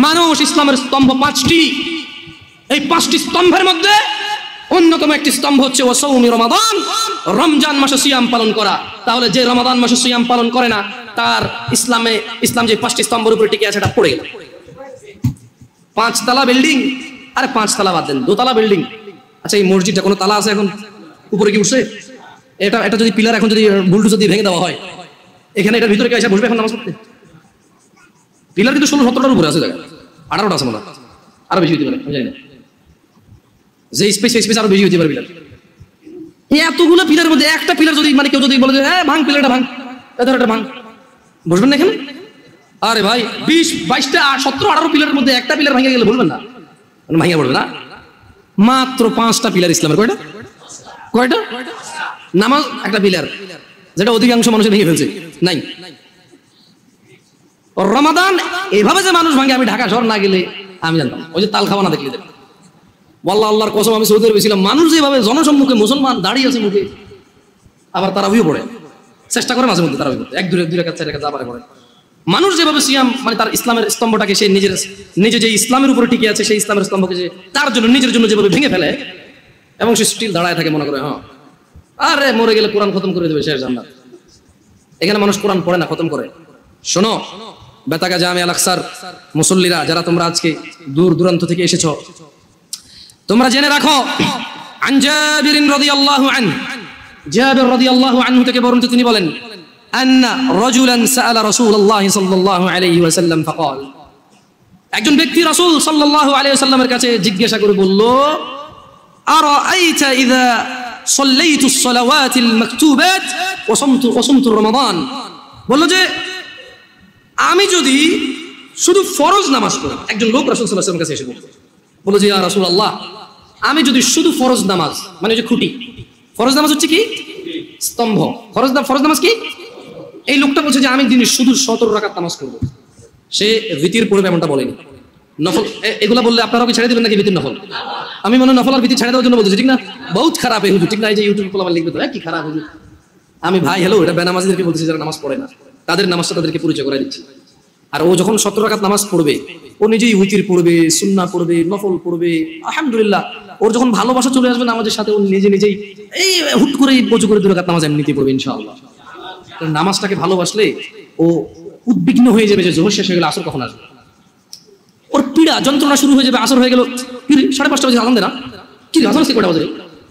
Speaker 4: মানুষ ইসলামের স্তম্ভ 5টি। এই 5টি স্তম্ভের মধ্যে অন্যতম একটি স্তম্ভ হচ্ছে ওয়া সাওমি রমাদান, রমজান মাসে সিয়াম পালন করা। তাহলে যে রমাদান মাসে সিয়াম পালন করে না, তার ইসলাম যে 5টি স্তম্ভের উপরে টিকে আছে, এটা পড়ে গেল। 5 তলা বিল্ডিং, আরে 5 তলা বাদ দেন, 2 তলা বিল্ডিং। আচ্ছা, এই মসজিদটা কোনো তালা আছে এখন? উপরে কি উঠছে? এটা যদি পিলার এখন যদি বুলডোজার দিয়ে ভেঙে দেওয়া হয়, এখানে এটার ভিতরে কে এসে বসবে এখন নামাজ পড়তে? পিলার কিন্তু 16-17টার উপরে আছে, জায়গা 18টা আছে মনে হয়, আরো বেশি হতে পারে, আমি জানি না। যে স্পেস আরো বেশি হতে পারে পিলার। এতগুলো পিলার মধ্যে একটা পিলার যদি মানে কেউ যদি বলে যে হ্যাঁ ভাঙ পিলারটা ভাঙ, এটা ভাঙ, বসবেন না এখানে? আরে ভাই 20, 22টা 17, 18 পিলারের মধ্যে একটা পিলার ভেঙে গেলে বলবেন না? ভাঙিয়ে পড়বে না? মাত্র 5টা পিলার ইসলামের। কয়টা? নামাজ একটা পিলার, যেটা অধিকাংশ মানুষের ভেঙে ফেলছে নাই। রমাদান এভাবে যে মানুষ ভাঙে, আমি ঢাকা শহর না গেলে আমি জানতাম। ওই যে তাল খাওয়া না দেখলে দেবেন। ওয়াল্লাহ, আল্লাহর কসম, আমি সৌদি আরবে ছিলাম, মানুষ যেভাবে জনসম্মুখে মুসলমান দাঁড়িয়ে আছে মুখে, আবার তারাবিও পড়ে, চেষ্টা করে মাঝে মধ্যে তারাবি করতে, 1-2 রাকাত 4 রাকাত আবার পড়ে। মানুষ যেভাবে সিয়াম মানে তার ইসলামের স্তম্ভটাকে সে নিজে যে ইসলামের উপরে টিকে আছে, সেই ইসলামের স্তম্ভকে যে তার জন্য নিজের জন্য যেভাবে ভেঙে ফেলে, এবং সে স্টিল দাঁড়ায় থাকে, মনে করে হ্যাঁ আরে মরে গেলে কোরআন খতম করে দেবে, শেষ জান্নাত। এখানে মানুষ কোরআন পড়ে না, খতম করে। শোনো বেতাগা জামে আল আকসার মুসল্লিরা, যারা তোমরা আজকে দূর দূরান্ত থেকে এসেছো, তোমরা জেনে রাখো, আন জাবির রাদিয়াল্লাহু আনহু, জাবির রাদিয়াল্লাহু আনহু থেকে বর্ণিত, তিনি বলেন আন্না রাজুলান সাআলা রাসূলুল্লাহ সাল্লাল্লাহু আলাইহি ওয়াসাল্লাম ফাকাল, একজন ব্যক্তি রাসূল সাল্লাল্লাহু আলাইহি ওয়াসাল্লামের কাছে জিজ্ঞাসা করে বলল, আরাআইতা ইযা সাল্লাইতুস সালাওয়াতিল মাকতুবাত ওয়া সামতু রমাদান, বলল যে আমি যদি শুধু ফরজ নামাজ পড়ি। একজন লোক রাসূল সাল্লাল্লাহু আলাইহি ওয়াসাল্লামের কাছে এসে বলল যে ইয়া রাসূলুল্লাহ, আমি যদি শুধু ফরজ নামাজ, মানে যে খুঁটি, ফরজ নামাজ হচ্ছে কি স্তম্ভ, ফরজ নামাজ কি? এই লোকটা বলছে যে আমি দিনে শুধু 17 রাকাত নামাজ করবো। সে ভিতির পড়বে এমনটা বলেনি, নফল। এগুলা বললে আপনারা কি ছেড়ে দেবেন নাকি ভিতির নফল? আমি মনে হয় নফল আর ভিতি ছেড়ে দেওয়ার জন্য বলছি, ঠিক না? বহুত খারাপ এই হুজুর, ঠিক না? এই যে ইউটিউব খোলা লিখবে তো কি খারাপ হুজুর। আমি ভাই হ্যালো, এটা বেনামাজিদেরকে বলতেছি, যারা নামাজ পড়ে না, তাদের নামাজটা তাদেরকে পরিচয় করে দিচ্ছি। আর ও যখন 17 রাকাত নামাজ পড়বে, ও নিজেই উইতির পড়বে, সুন্নাহ পড়বে, নফল পড়বে, আলহামদুলিল্লাহ। ওর যখন ভালোবাসা চলে আসবে নামাজের সাথে, ও নিজেই এই হুট করে বজু করে 2 রাকাত নামাজ এমনিতেই পড়বে ইনশাআল্লাহ। নামাজটাকে ভালোবাসলে ও উদ্বিগ্ন হয়ে যাবে যে জোহর শেষ হয়ে গেলে আসর কখন আসবে। ওর পীড়া যন্ত্রণা শুরু হয়ে যাবে, আসর হয়ে গেল, 5:30 বাজে আজান দেয় না, কি আজান আসছে কয়টা বাজে?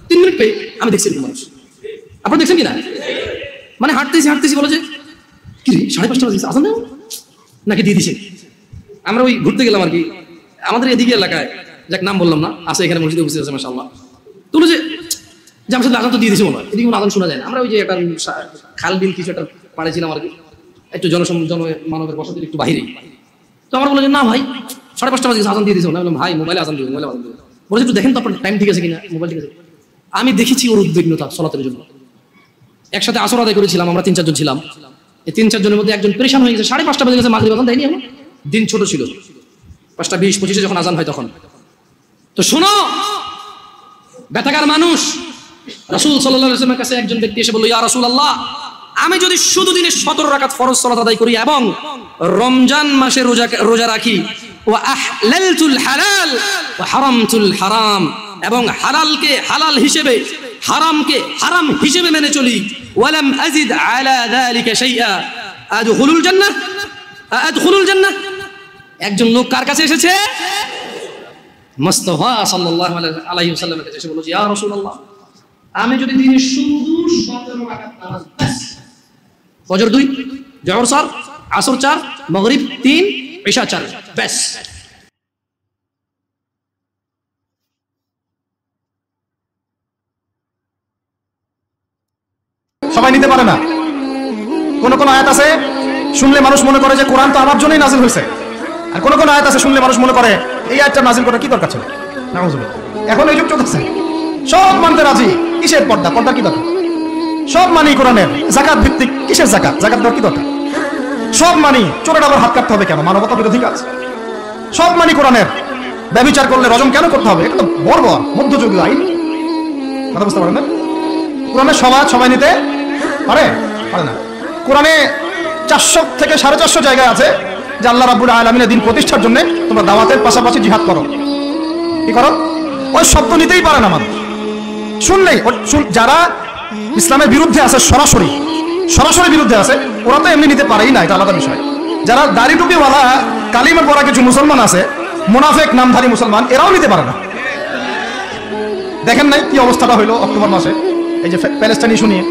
Speaker 4: 3 মিনিট পেয়ে আমি দেখছি এরকম মানুষ। আপনারা দেখছেন কিনা? মানে হাঁটতেছি বলে যে কি 5:30 বাজে আজান দেয় নাকি দিয়ে দিছে। আমরা ওই ঘুরতে গেলাম আর কি, আমাদের এদিকে এলাকায়, যাক নাম বললাম না, আছে এখানে মসজিদে উপস্থিত আছে মাশাআল্লাহ। তো যে আমার সাথে আজান তো দিয়ে দিছে মনে হয়, এদিকে আজান শোনা যায় না। আমরা ওই যে একটা খাল বিল কিছু একটা পাড়েছিলাম আর কি, একটু জনমানবের বসতির একটু বাইরে। তো আমার বলে যে না ভাই 5:30 বাজে আজান দিয়ে দিছে। আমি বললাম ভাই মোবাইলে আজান দিবে, মোবাইলে আজান দিবে। বলে একটু দেখেন তো আপনার টাইম ঠিক আছে কিনা, মোবাইল ঠিক আছে। আমি দেখেছি ওর উদ্বিগ্নতা সলাতের জন্য। একসাথে আসর আদায় করেছিলাম, আমরা 3-4 জন ছিলাম। এই 3-4 জনের মধ্যে একজন পেরেশান হয়ে গেছে, 5:30 বাজে গেছে, মাগরিব আজান দেয়নি এখন। দিন ছোট ছিল, 5:20-25 যখন আজান হয় তখন। তো শোনো বেতাকার মানুষ, রাসূল সাল্লাল্লাহু আলাইহি ওয়াসাল্লামের কাছে একজন ব্যক্তি এসে বলল, ইয়া রাসূলুল্লাহ, আমি যদি শুধু দিনে 17 রাকাত ফরজ সালাত আদায় করি এবং রমজান মাসে রোজা রাখি, ওয়া আহলালতুল হালাল ওয়া হারামতুল হারাম, এবং হালালকে হালাল হিসেবে, হারামকে হারাম হিসেবে মেনে চলি, ওয়ালাম আযিদ আলা যালিকা শাইআ আদখুলুল জান্নাহ। একজন লোক কার কাছে এসেছে? মুস্তাফা সাল্লাল্লাহু আলাইহি ওয়াসাল্লামের কাছে এসে বলল, ইয়া রাসূলুল্লাহ, আমি যদি দিনে শুধু 17 রাকাত নামাজ, বাস, ফজর 2, জোহর 4, আসর 4, মাগরিব 3, ইশা 4, বাস।
Speaker 5: সবাই নিতে পারে না। কোন আয়াত আছে শুনলে মানুষ মনে করে যে কোরআন তো আমার জন্যই নাজিল হয়েছে, আর কোন আয়াত আছে শুনলে মানুষ মনে করে এই আয়াতটা নাজিল করার কি দরকার ছিল। নাউজুবিল্লাহ। এখন এই যুগ চলতেছে, সব মানতে রাজি, কিসের পর্দা কি দরকার? সব মানি কোরআনের। যাকাত ভিত্তিক, কিসের যাকাত দেওয়ার কি দরকার? সব মানি, চোরের আবার হাত কাটতে হবে কেন? মানবতা বিরোধী কাজ। সব মানি কোরআনের, ব্যভিচার করলে রজম কেন করতে হবে? এটা তো বর্বর মধ্যযুগীয় আইন। কথা বুঝতে পারেন না? কোরআনের সবাই নিতে পারে না। কোরআনে 400 থেকে 450 জায়গায় আছে যে আল্লাহ রাব্বুল আলামিনের দ্বীন প্রতিষ্ঠার জন্য তোমরা দাওয়াতের পাশাপাশি জিহাদ করো। কি করো? ওই শব্দ নিতেই পারে না মানুষ। শুনলেই যারা ইসলামের বিরুদ্ধে আছে, সরাসরি বিরুদ্ধে আছে, ওরা তো এমনি নিতে পারেই না, এটা আলাদা বিষয়। যারা দাড়ি টুপিওয়ালা কালিমা পড়া কিছু মুসলমান আছে, মুনাফিক নামধারী মুসলমান, এরাও নিতে পারে না। দেখেন নাই কি অবস্থাটা হইলো অক্টোবর মাসে? এই যে প্যালেস্টাইন ইস্যু নিয়ে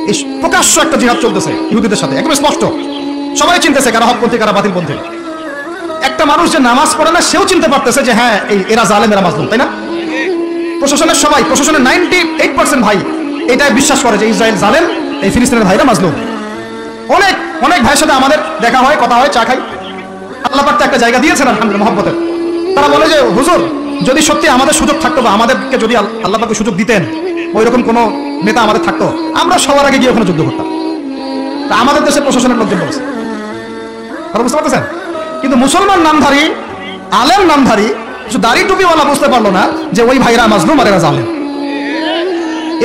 Speaker 5: এই প্রকাশ্য একটা জিহাদ চলতেছে ইহুদিদের সাথে, একদম স্পষ্ট, সবাই চিনতেছে কারা হকপন্থী কারা বাতিলপন্থী। একটা মানুষ যে নামাজ পড়ে না সেও চিনতে পারতেছে যে হ্যাঁ এরা জালেম, এরা মাজলুম, তাই না? প্রশাসনের 98% ভাই এটাই বিশ্বাস করে যে ইসরায়েল জালেম, এই ফিলিস্তিনের ভাইরা মাজলুম। অনেক ভাইয়ের সাথে আমাদের দেখা হয়, কথা হয়, চা খাই। আল্লাহ পাক একটা জায়গা দিয়েছেন আলহামদুলিল্লাহ মহব্বতের। তারা বলে যে হুজুর, যদি সত্যি আমাদের সুযোগ থাকতো বা আমাদেরকে যদি আল্লাহ পাক সুযোগ দিতেন, ওই রকম কোনো নেতা আমাদের থাকতো, আমরা সবার আগে গিয়ে ওখানে যুদ্ধ করতাম। তা আমাদের দেশে প্রশাসনের লোকজন বলেছে, বুঝতে পারতেছেন? কিন্তু মুসলমান নামধারী, আলেম নামধারী, দাড়ি টুপিওয়ালা বুঝতে পারলো না যে ওই ভাইরা মাজলুম আর এরা জালেম।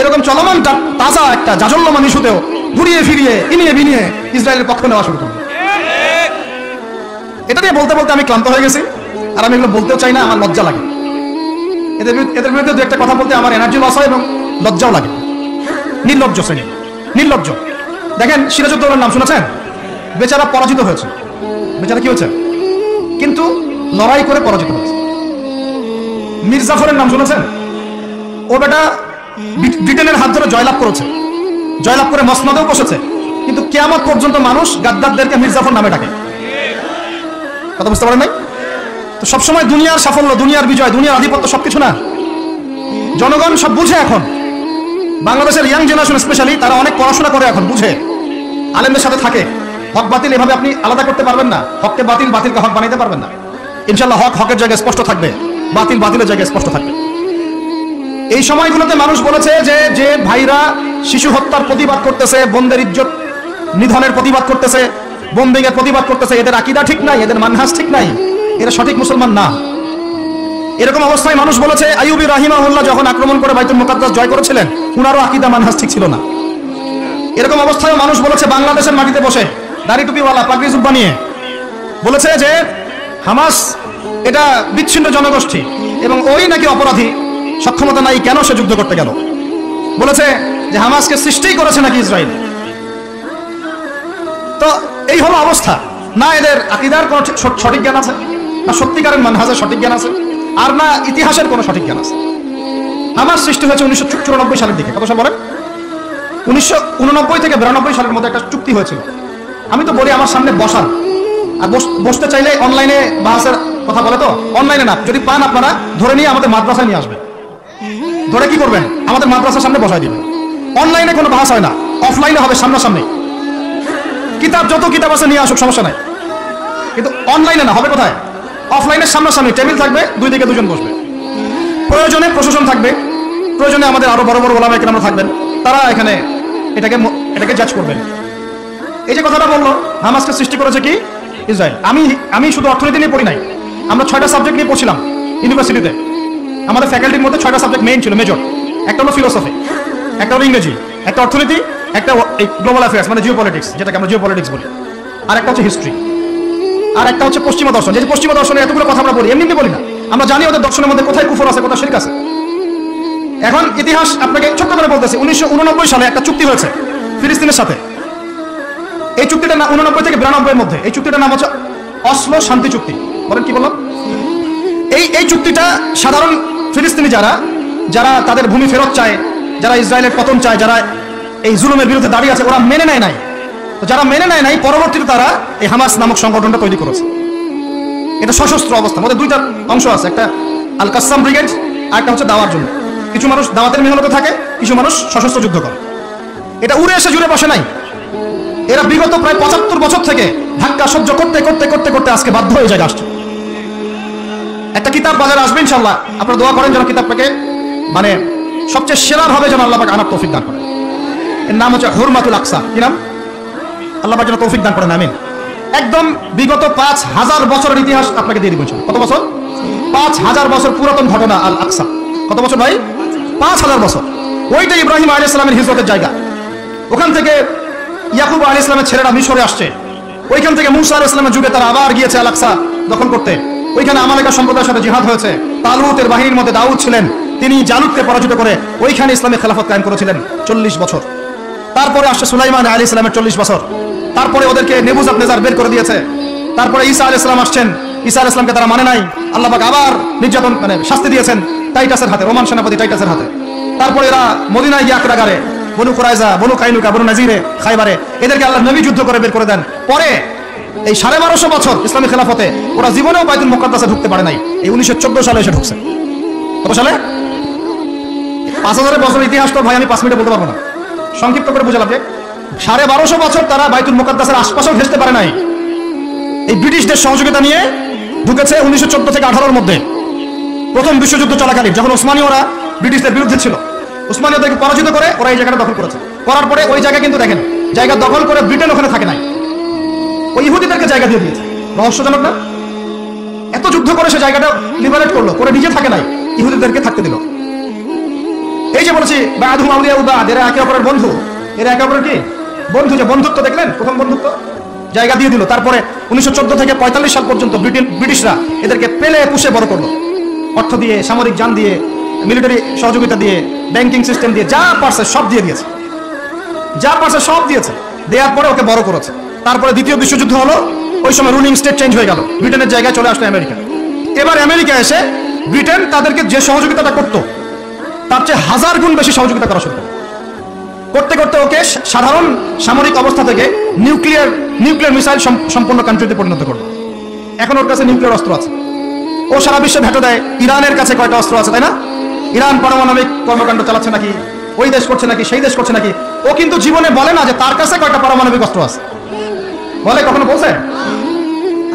Speaker 5: এরকম চলমান তাজা একটা জাজল্যমান ইস্যুতেও ঘুরিয়ে ফিরিয়ে ইনিয়ে বিনিয়ে ইসরায়েলের পক্ষ নেওয়া শুরু করলো। এটা নিয়ে বলতে বলতে আমি ক্লান্ত হয়ে গেছি, আর আমি এগুলো বলতেও চাই না, আমার লজ্জা লাগে। এদের বিরুদ্ধে দু একটা কথা বলতে আমার এনার্জি লস হয় এবং লজ্জাও লাগে। নির্লজ্জ শ্রেণী, নির্লজ্জ। দেখেন সিরাজউদ্দৌলার নাম শুনেছেন? বেচারা পরাজিত হয়েছে। বেচারা কি হয়েছে? কিন্তু লড়াই করে পরাজিত হয়েছে। মীর জাফরের নাম শুনেছেন? ও বেটা ব্রিটেনের হাত ধরে জয়লাভ করেছে, জয়লাভ করে মসনদেও বসেছে, কিন্তু কিয়ামত পর্যন্ত মানুষ গাদ্দারদেরকে মীর জাফর নামে ডাকে। কথা বুঝতে পারেন নাই? তো সবসময় দুনিয়ার সাফল্য, দুনিয়ার বিজয়, দুনিয়ার আধিপত্য সবকিছু না। জনগণ সব বুঝে এখন। বাংলাদেশের ইয়াং জেনারেশন স্পেশালি, তারা অনেক পড়াশোনা করে এখন, বুঝে, আলেমদের সাথে থাকে। হক বাতিল এভাবে আপনি আলাদা করতে পারবেন না। হককে বাতিল, বাতিলকে হক বানাইতে পারবেন না। ইনশাআল্লাহ হক হকের জায়গায় স্পষ্ট থাকবে, বাতিল বাতিলের জায়গায় স্পষ্ট থাকবে। এই সময়গুলোতে মানুষ বলেছে যে ভাইরা শিশু হত্যার প্রতিবাদ করতেছে, বোনদের ইজ্জত নিধনের প্রতিবাদ করতেছে, বোম্বিং এর প্রতিবাদ করতেছে, এদের আকীদা ঠিক নাই, এদের মানহাজ ঠিক নাই, এরা সঠিক মুসলমান না। এরকম অবস্থায় মানুষ বলেছে আইয়ুবী রাহিমাহুল্লাহ যখন আক্রমণ করে বাইতুল মুকাদ্দাস জয় করেছিলেন, উনারও আকীদা মানহাজ ঠিক ছিল না। এরকম অবস্থায় মানুষ বলেছে বাংলাদেশের মাটিতে বসে দাড়ি টুপিওয়ালা পাগড়ি জুব্বা নিয়ে বলেছে যে হামাস এটা বিচ্ছিন্ন জনগোষ্ঠী এবং ওই নাকি অপরাধী, সক্ষমতা নাই, কেন সে যুদ্ধ করতে গেল। বলেছে যে হামাসকে সৃষ্টি করেছে নাকি ইসরায়েল। তো এই হলো অবস্থা। না এদের আকীদার কোনো সঠিক জ্ঞান আছে, না সত্যিকারের মানহাজের সঠিক জ্ঞান আছে, আর না ইতিহাসের কোনো সঠিক জ্ঞান আছে। হামাস সৃষ্টি হয়েছে 1994 সালের দিকে। কত সাল বলেন? 1989 থেকে 92 সালের মধ্যে একটা চুক্তি হয়েছিল। আমি তো বলি আমার সামনে বসান, আর বসতে চাইলে অনলাইনে বাহাসের কথা বলে, তো অনলাইনে না, যদি পান আপনারা ধরে নিয়ে আমাদের মাদ্রাসায় নিয়ে আসবেন। ধরে কি করবেন? আমাদের মাদ্রাসার সামনে বসাই দিবেন। অনলাইনে কোনো বাহাস হয় না, অফলাইনে হবে সামনাসামনি। কিতাব যত কিতাব আছে নিয়ে আসুক, সমস্যা নাই, কিন্তু অনলাইনে না। হবে কোথায়? অফলাইনের সামনাসামনি টেবিল থাকবে, দুই দিকে দুজন বসবে। প্রয়োজনে প্রশাসন থাকবে, প্রয়োজনে আমাদের আরো বড় বড় ওলামায়ে কেরাম থাকবেন, তারা এখানে এটাকে জাজ করবেন। এই যে কথাটা বললো, হামাসকে সৃষ্টি করেছে কি ইসরায়েল। আমি শুধু অর্থনীতি নিয়ে পড়ি নাই, আমরা 6টা সাবজেক্ট নিয়ে পড়ছিলাম ইউনিভার্সিটিতে। আমাদের ফ্যাকাল্টির মধ্যে 6টা সাবজেক্ট মেইন ছিল, মেজর। একটা হলো ফিলোসফি, একটা হলো ইংরেজি, একটা অর্থনীতি, একটা গ্লোবাল অ্যাফেয়ার্স মানে জিওপলিটিক্স, যেটাকে আমরা জিওপলিটিক্স বলি, আর একটা হচ্ছে হিস্ট্রি, আর একটা হচ্ছে পশ্চিমা দর্শন। যে পশ্চিমা দর্শনে এতগুলো কথা আমরা বলি, এমনি বলি না, আমরা জানি ওদের দর্শনের মধ্যে কোথায় কুফর আছে, কোথায় শিরক আছে। এখন ইতিহাস আপনাকে ছোট্ট করে বলতেছি, 1989 সালে একটা চুক্তি হয়েছে ফিলিস্তিনের সাথে। এই চুক্তিটা 89 থেকে 92 এর মধ্যে, এই চুক্তিটার নাম হচ্ছে অসলো শান্তি চুক্তি। বলেন কি বললাম? এই চুক্তিটা সাধারণ ফিলিস্তিনি যারা তাদের ভূমি ফেরত চায়, যারা ইসরায়েলের পতন চায়, যারা এই জুলুমের বিরুদ্ধে দাঁড়িয়ে আছে, ওরা মেনে নেয় নাই। তো যারা মেনে নেয় নাই, পরবর্তীতে তারা এই হামাস নামক সংগঠনটা তৈরি করেছে। এটা সশস্ত্র অবস্থা, ওদের দুইটা অংশ আছে, একটা আল কাসাম ব্রিগেড, আর একটা হচ্ছে দাওয়ার জন্য। কিছু মানুষ দাওয়াতের মেহনতে থাকে, কিছু মানুষ সশস্ত্র যুদ্ধ করে। এটা উড়ে এসে জুড়ে বসে নাই, এরা বিগত প্রায় 75 বছর থেকে ধাক্কা সহ্য করতে করতে করতে করতে আজকে বাধ্য হয়ে যায় আসছে। একটা কিতাব বাজারে আসবে ইনশাআল্লাহ, আপনারা দোয়া করেন যেন কিতাবটাকে মানে সবচেয়ে সেরার হবে, যেন আল্লাহ পাক আনার তৌফিক দান করেন। এর নাম হচ্ছে হুরমাতুল আকসা। কি নাম? আল্লাহ পাক যেন তৌফিক দান করেন, আমিন। একদম বিগত 5000 বছরের ইতিহাস আপনাকে দিয়ে দিব। কত বছর? 5000 বছর পুরাতন ঘটনা আল আকসা। কত বছর ভাই? 5000 বছর। ওইটা ইব্রাহিম আলাইহিস সালামের হিজরতের জায়গা। ওখান থেকে ইয়াকুব আলাইহিস সালামের ছেলেরা মিশরে আসছে। ওইখান থেকে মুসা আলাইহিস সালামের যুগে তারা আবার গিয়েছে আল আকসা দখল করতে। ওইখানে আমালেকা সম্প্রদায়ের সাথে জিহাদ হয়েছে। তালুতের বাহিনীর মধ্যে দাউদ ছিলেন, তিনি জালুতকে পরাজিত করে ওইখানে ইসলামী খেলাফত কায়েম করেছিলেন 40 বছর। তারপরে আসছে সুলাইমান আলাইহিস সালামের 40 বছর। তারপরে ওদেরকে নেবুজাদনেজার বের করে দিয়েছে। তারপরে ঈসা আলাইহিস সালাম আসছেন, ঈসা আলাইহিস সালামকে তারা মানে নাই, আল্লাহ পাক আবার নির্যাতন মানে শাস্তি দিয়েছেন টাইটাসের হাতে, রোমান সেনাপতি টাইটাসের হাতে। তারপরে এরা মদিনায় গিয়ে আক্রাগারে বনু কুরাইজা, বনু কাইনুকা, বনু নাজিরে, খাইবারে এদেরকে আল্লাহ নবী যুদ্ধ করে বের করে দেন। পরে এই 1250 বছর ইসলামী খেলাফতে ওরা জীবনেও বাইতুল মুকাদ্দাসে ঢুকতে পারে নাই। এই 1914 সালে এসে ঢুকছে। কত সালে? 5000 বছর ইতিহাস তো ভাই আমি 5 মিনিটে বলতে পারবো না, সংক্ষিপ্ত করে বুঝালাম যে 1250 বছর তারা বাইতুল মুকাদ্দাসের আশপাশেও ঘেঁষতে পারে নাই। এই ব্রিটিশদের সহযোগিতা নিয়ে ঢুকেছে 1914 থেকে 18-র মধ্যে, প্রথম বিশ্বযুদ্ধ চলাকালীন, যখন ওসমানীয়রা ব্রিটিশদের বিরুদ্ধে ছিল। ওসমানীয়দেরকে পরাজিত করে ওরা এই জায়গাটা দখল করেছে। করার পরে ওই জায়গা কিন্তু দেখেন জায়গা দখল করে ব্রিটেন ওখানে থাকে নাই, ওই ইহুদিদেরকে জায়গা দিয়ে দিয়েছে। রহস্যজনক না? এত যুদ্ধ করে সে জায়গাটা লিবারেট করলো, করে নিজে থাকে নাই, ইহুদিদেরকে থাকতে দিল। এই যে বলেছি বাদহুম আউলিয়া বাদ, এরা একে অপরের বন্ধু, এরা একে অপরের কি বন্ধু, যে বন্ধুত্ব দেখলেন প্রথম বন্ধুত্ব, জায়গা দিয়ে দিল। তারপরে 1914 থেকে 45 সাল পর্যন্ত ব্রিটিশরা এদেরকে পেলে পুষে বড় করলো, অর্থ দিয়ে, সামরিক যান দিয়ে, মিলিটারি সহযোগিতা দিয়ে, ব্যাংকিং সিস্টেম দিয়ে, যা পারছে সব দিয়ে দিয়েছে, যা পারছে সব দিয়েছে। দেওয়ার পরে ওকে বড় করেছে। তারপরে দ্বিতীয় বিশ্বযুদ্ধ হলো, ওই সময় রুলিং স্টেট চেঞ্জ হয়ে গেল, ব্রিটেনের জায়গায় চলে আসলো আমেরিকা। এবার আমেরিকা এসে ব্রিটেন তাদেরকে যে সহযোগিতাটা করতো তার চেয়ে 1000 গুণ বেশি সহযোগিতা করা শুরু করতে করতে ওকে সাধারণ সামরিক অবস্থা থেকে নিউক্লিয়ার মিসাইল সম্পন্ন কান্ট্রিতে পরিণত করলো। এখন ওর কাছে নিউক্লিয়ার অস্ত্র আছে, ও সারা বিশ্বে ভেটো দেয়। ইরানের কাছে কয়টা অস্ত্র আছে, তাই না? ইরান পারমাণবিক কর্মকাণ্ড চালাচ্ছে নাকি, ওই দেশ করছে নাকি, সেই দেশ করছে নাকি। ও কিন্তু জীবনে বলে না যে তার কাছে কয়টা পারমাণবিক অস্ত্র আছে, বলে? কখনো বলছে?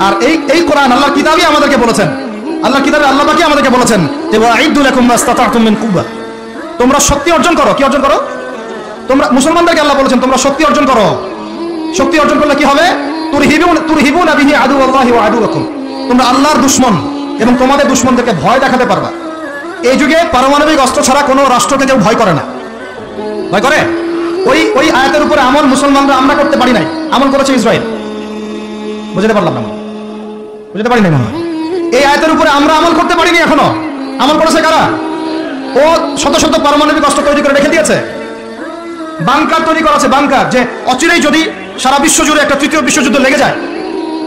Speaker 5: আর এই কোরআন আল্লাহর কিতাবই আমাদেরকে বলেছেন, আল্লাহর কিতাবে আল্লাহ পাকই আমাদেরকে বলেছেন যে ওয়াইদু লাকুম মাস্তাতাতুম মিন কুওয়া, তোমরা শক্তি অর্জন করো। কি অর্জন করো? তোমরা মুসলমানদেরকে আল্লাহ বলেছেন তোমরা শক্তি অর্জন করো। শক্তি অর্জন করলে কি হবে? তুরহিবুনা বিহি আদুওয়াল্লাহি ওয়া আদুওয়াকুম, তোমরা আল্লাহর দুশমন এবং তোমাদের দুশমনদেরকে ভয় দেখাতে পারবা। এই যুগে পারমাণবিক অস্ত্র ছাড়া কোনো রাষ্ট্রকে কেউ ভয় করে না। ভয় করে? ওই আয়াতের উপরে আমল মুসলমানরা আমরা করতে পারি নাই, আমল করেছে ইসরায়েল। বুঝতে পারলাম না? বুঝতে পারি নাই? এই আয়াতের উপরে আমরা আমল করতে পারিনি এখনো। আমল করেছে কারা? ও শত শত পারমাণবিক অস্ত্র তৈরি করে রেখে দিয়েছে, বাংকার তৈরি করা আছে, বাংকার, যে অচিরেই যদি সারা বিশ্ব জুড়ে একটা তৃতীয় বিশ্বযুদ্ধ লেগে যায়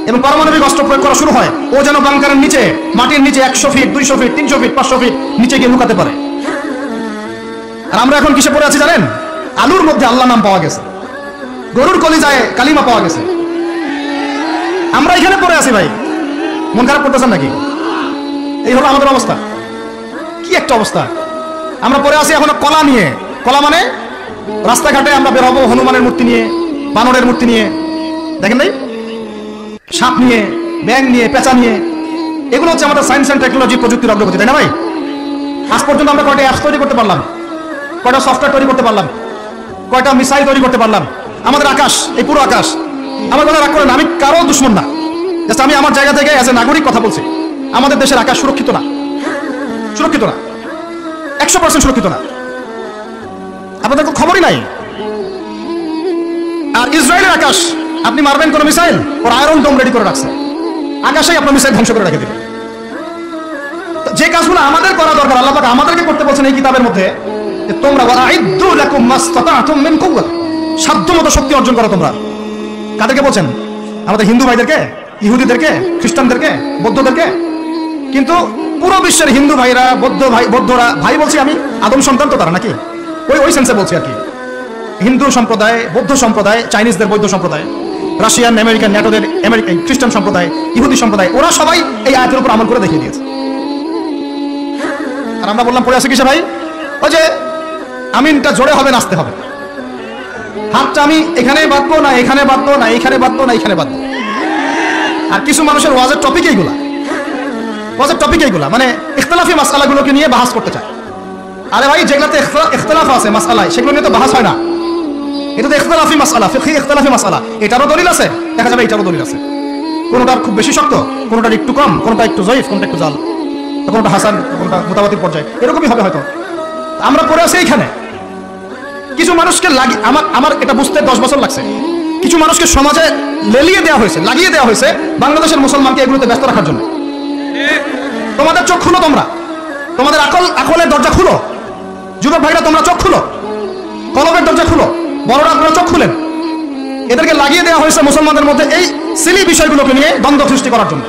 Speaker 5: এবং পারমাণবিক অস্ত্র প্রয়োগ করা শুরু হয়, ও যেন বাংকারের নিচে, মাটির নিচে 100 ফিট, 200 ফিট, 300 ফিট, 500 ফিট নিচে গিয়ে লুকাতে পারে। আর আমরা এখন কিসে পড়ে আছি জানেন? আলুর মধ্যে আল্লাহ নাম পাওয়া গেছে, গরুর কলিজায় কালিমা পাওয়া গেছে। আমরা এখানে পড়ে আছি ভাই, মন খারাপ করতেছেন নাকি? এই হলো আমাদের অবস্থা। কি একটা অবস্থা! আমরা পড়ে আছি এখনো কলা নিয়ে। কলা মানে রাস্তাঘাটে আমরা বের হবো হনুমানের মূর্তি নিয়ে, বানরের মূর্তি নিয়ে, দেখেন নাই? সাপ নিয়ে, ব্যাং নিয়ে, পেঁচা নিয়ে। এগুলো হচ্ছে আমাদের সায়েন্স অ্যান্ড টেকনোলজি, প্রযুক্তির অগ্রগতি, তাই না ভাই? আজ পর্যন্ত আমরা কয়টা অ্যাপস তৈরি করতে পারলাম, কয়টা সফটওয়্যার তৈরি করতে পারলাম, কয়টা মিসাইল তৈরি করতে পারলাম। আমাদের আকাশ, এই পুরো আকাশ, আমার কথা রাগ করেন, আমি কারো দুশমন না, জাস্ট আমি আমার জায়গা থেকে অ্যাজ এ নাগরিক কথা বলছি। আমাদের দেশের আকাশ সুরক্ষিত না, সুরক্ষিত না, 100% সুরক্ষিত না। আপনাদের খবরই নাই। আর ইসরায়েলের আকাশ, আপনি মারবেন কোন মিসাইল, ওর আয়রন ডোম রেডি করে রাখছে, আকাশেই আপনার মিসাইল ধ্বংস করে রেখে দিবে। যে কাজগুলো আমাদের করা দরকার আল্লাহ পাক আমাদেরকে করতে বলছেন এই কিতাবের মধ্যে, যে তোমরা ওয়াইদু লাকুম মাস্তাতাতুম মিন কুওয়া, সাধ্যমতো শক্তি অর্জন করো তোমরা। কাদেরকে বলছেন? আমাদের হিন্দু ভাইদেরকে, ইহুদিদেরকে, খ্রিস্টানদেরকে, বৌদ্ধদেরকে। কিন্তু পুরো বিশ্বের হিন্দু ভাইরা, বৌদ্ধরা, ভাই বলছি আমি, আদম সন্তান তো তারা নাকি, ওই সেন্সে বলছি আর কি। হিন্দু সম্প্রদায়, বৌদ্ধ সম্প্রদায়, চাইনিজদের বৌদ্ধ সম্প্রদায়, রাশিয়ান, আমেরিকান, ন্যাটোদের খ্রিস্টান সম্প্রদায়, ইহুদি সম্প্রদায়, ওরা সবাই এই আয়াতের উপর আমল করে দেখিয়ে দিয়েছে। আর আমরা বললাম পড়ে আছে কিসে ভাই? ওই যে আমিনটা জোরে হবে, নাচতে হবে। হাতটা আমি এখানে বাঁধবো না, এখানে বাঁধবো না, এখানে বাঁধবো না, এখানে বাঁধবো। আর কিছু মানুষের ওয়াজের টপিক এইগুলা, ওয়াজের টপিক এইগুলা, মানে ইখতিলাফি মাসআলাগুলোকে নিয়ে বাহাস করতে চায়। আরে ভাই, যেগুলোতে ইখতিলাফ আছে মাসআলায়, সেগুলো নিয়ে তো বাহাস হয় না। এটা তো ইখতিলাফি মাসআলা, ফিকহি ইখতিলাফি মাসআলা। এটারও দলিল আছে, দেখা যাবে এটারও দলিল আছে। কোনোটার খুব বেশি শক্ত, কোনোটার একটু কম, কোনোটা একটু জয়ীফ, কোনোটা একটু জাল, কোনোটা হাসান, কোনোটা মোটামুটি পর্যায়ে, এরকমই হবে হয়তো। আমরা পড়ে আছি এইখানে। কিছু মানুষকে আমার এটা বুঝতে 10 বছর লাগছে। কিছু মানুষকে সমাজে লেলিয়ে দেওয়া হয়েছে, লাগিয়ে দেওয়া হয়েছে বাংলাদেশের মুসলমানকে এগুলোতে ব্যস্ত রাখার জন্য। তোমাদের চোখ খুলো, তোমাদের আকলের দরজা খুলো। যুবক ভাইরা তোমরা চোখ খুলো, কলবের দরজা খুলো, বড়রা আপনারা চোখ খুলেন। এদেরকে লাগিয়ে দেওয়া হয়েছে মুসলমানদের মধ্যে এই সিলি বিষয়গুলোকে নিয়ে দ্বন্দ্ব সৃষ্টি করার জন্য।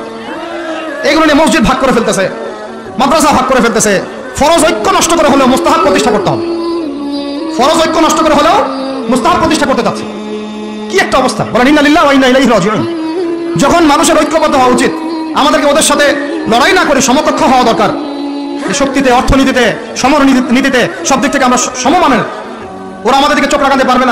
Speaker 5: এগুলো নিয়ে মসজিদ ভাগ করে ফেলতেছে, মাদ্রাসা ভাগ করে ফেলতেছে। ফরজ ঐক্য নষ্ট করে হলেও মুস্তাহাব প্রতিষ্ঠা করতে হবে। ফরজ ঐক্য নষ্ট করে হলেও মুস্তাহাব প্রতিষ্ঠা করতে চাচ্ছে। কি একটা অবস্থা, বলেন ইন্না লিল্লাহি ওয়া ইন্না ইলাইহি রাজিউন। যখন মানুষের ঐক্যবদ্ধ হওয়া উচিত, আমাদেরকে ওদের সাথে লড়াই না করে সমকক্ষ হওয়া দরকার। শক্তিতে, অর্থনীতিতে, সমর নীতিতে, সব দিক থেকে আমরা সমমানের। ওরা আমাদের দিকে চোখ রাখাতে পারবে না।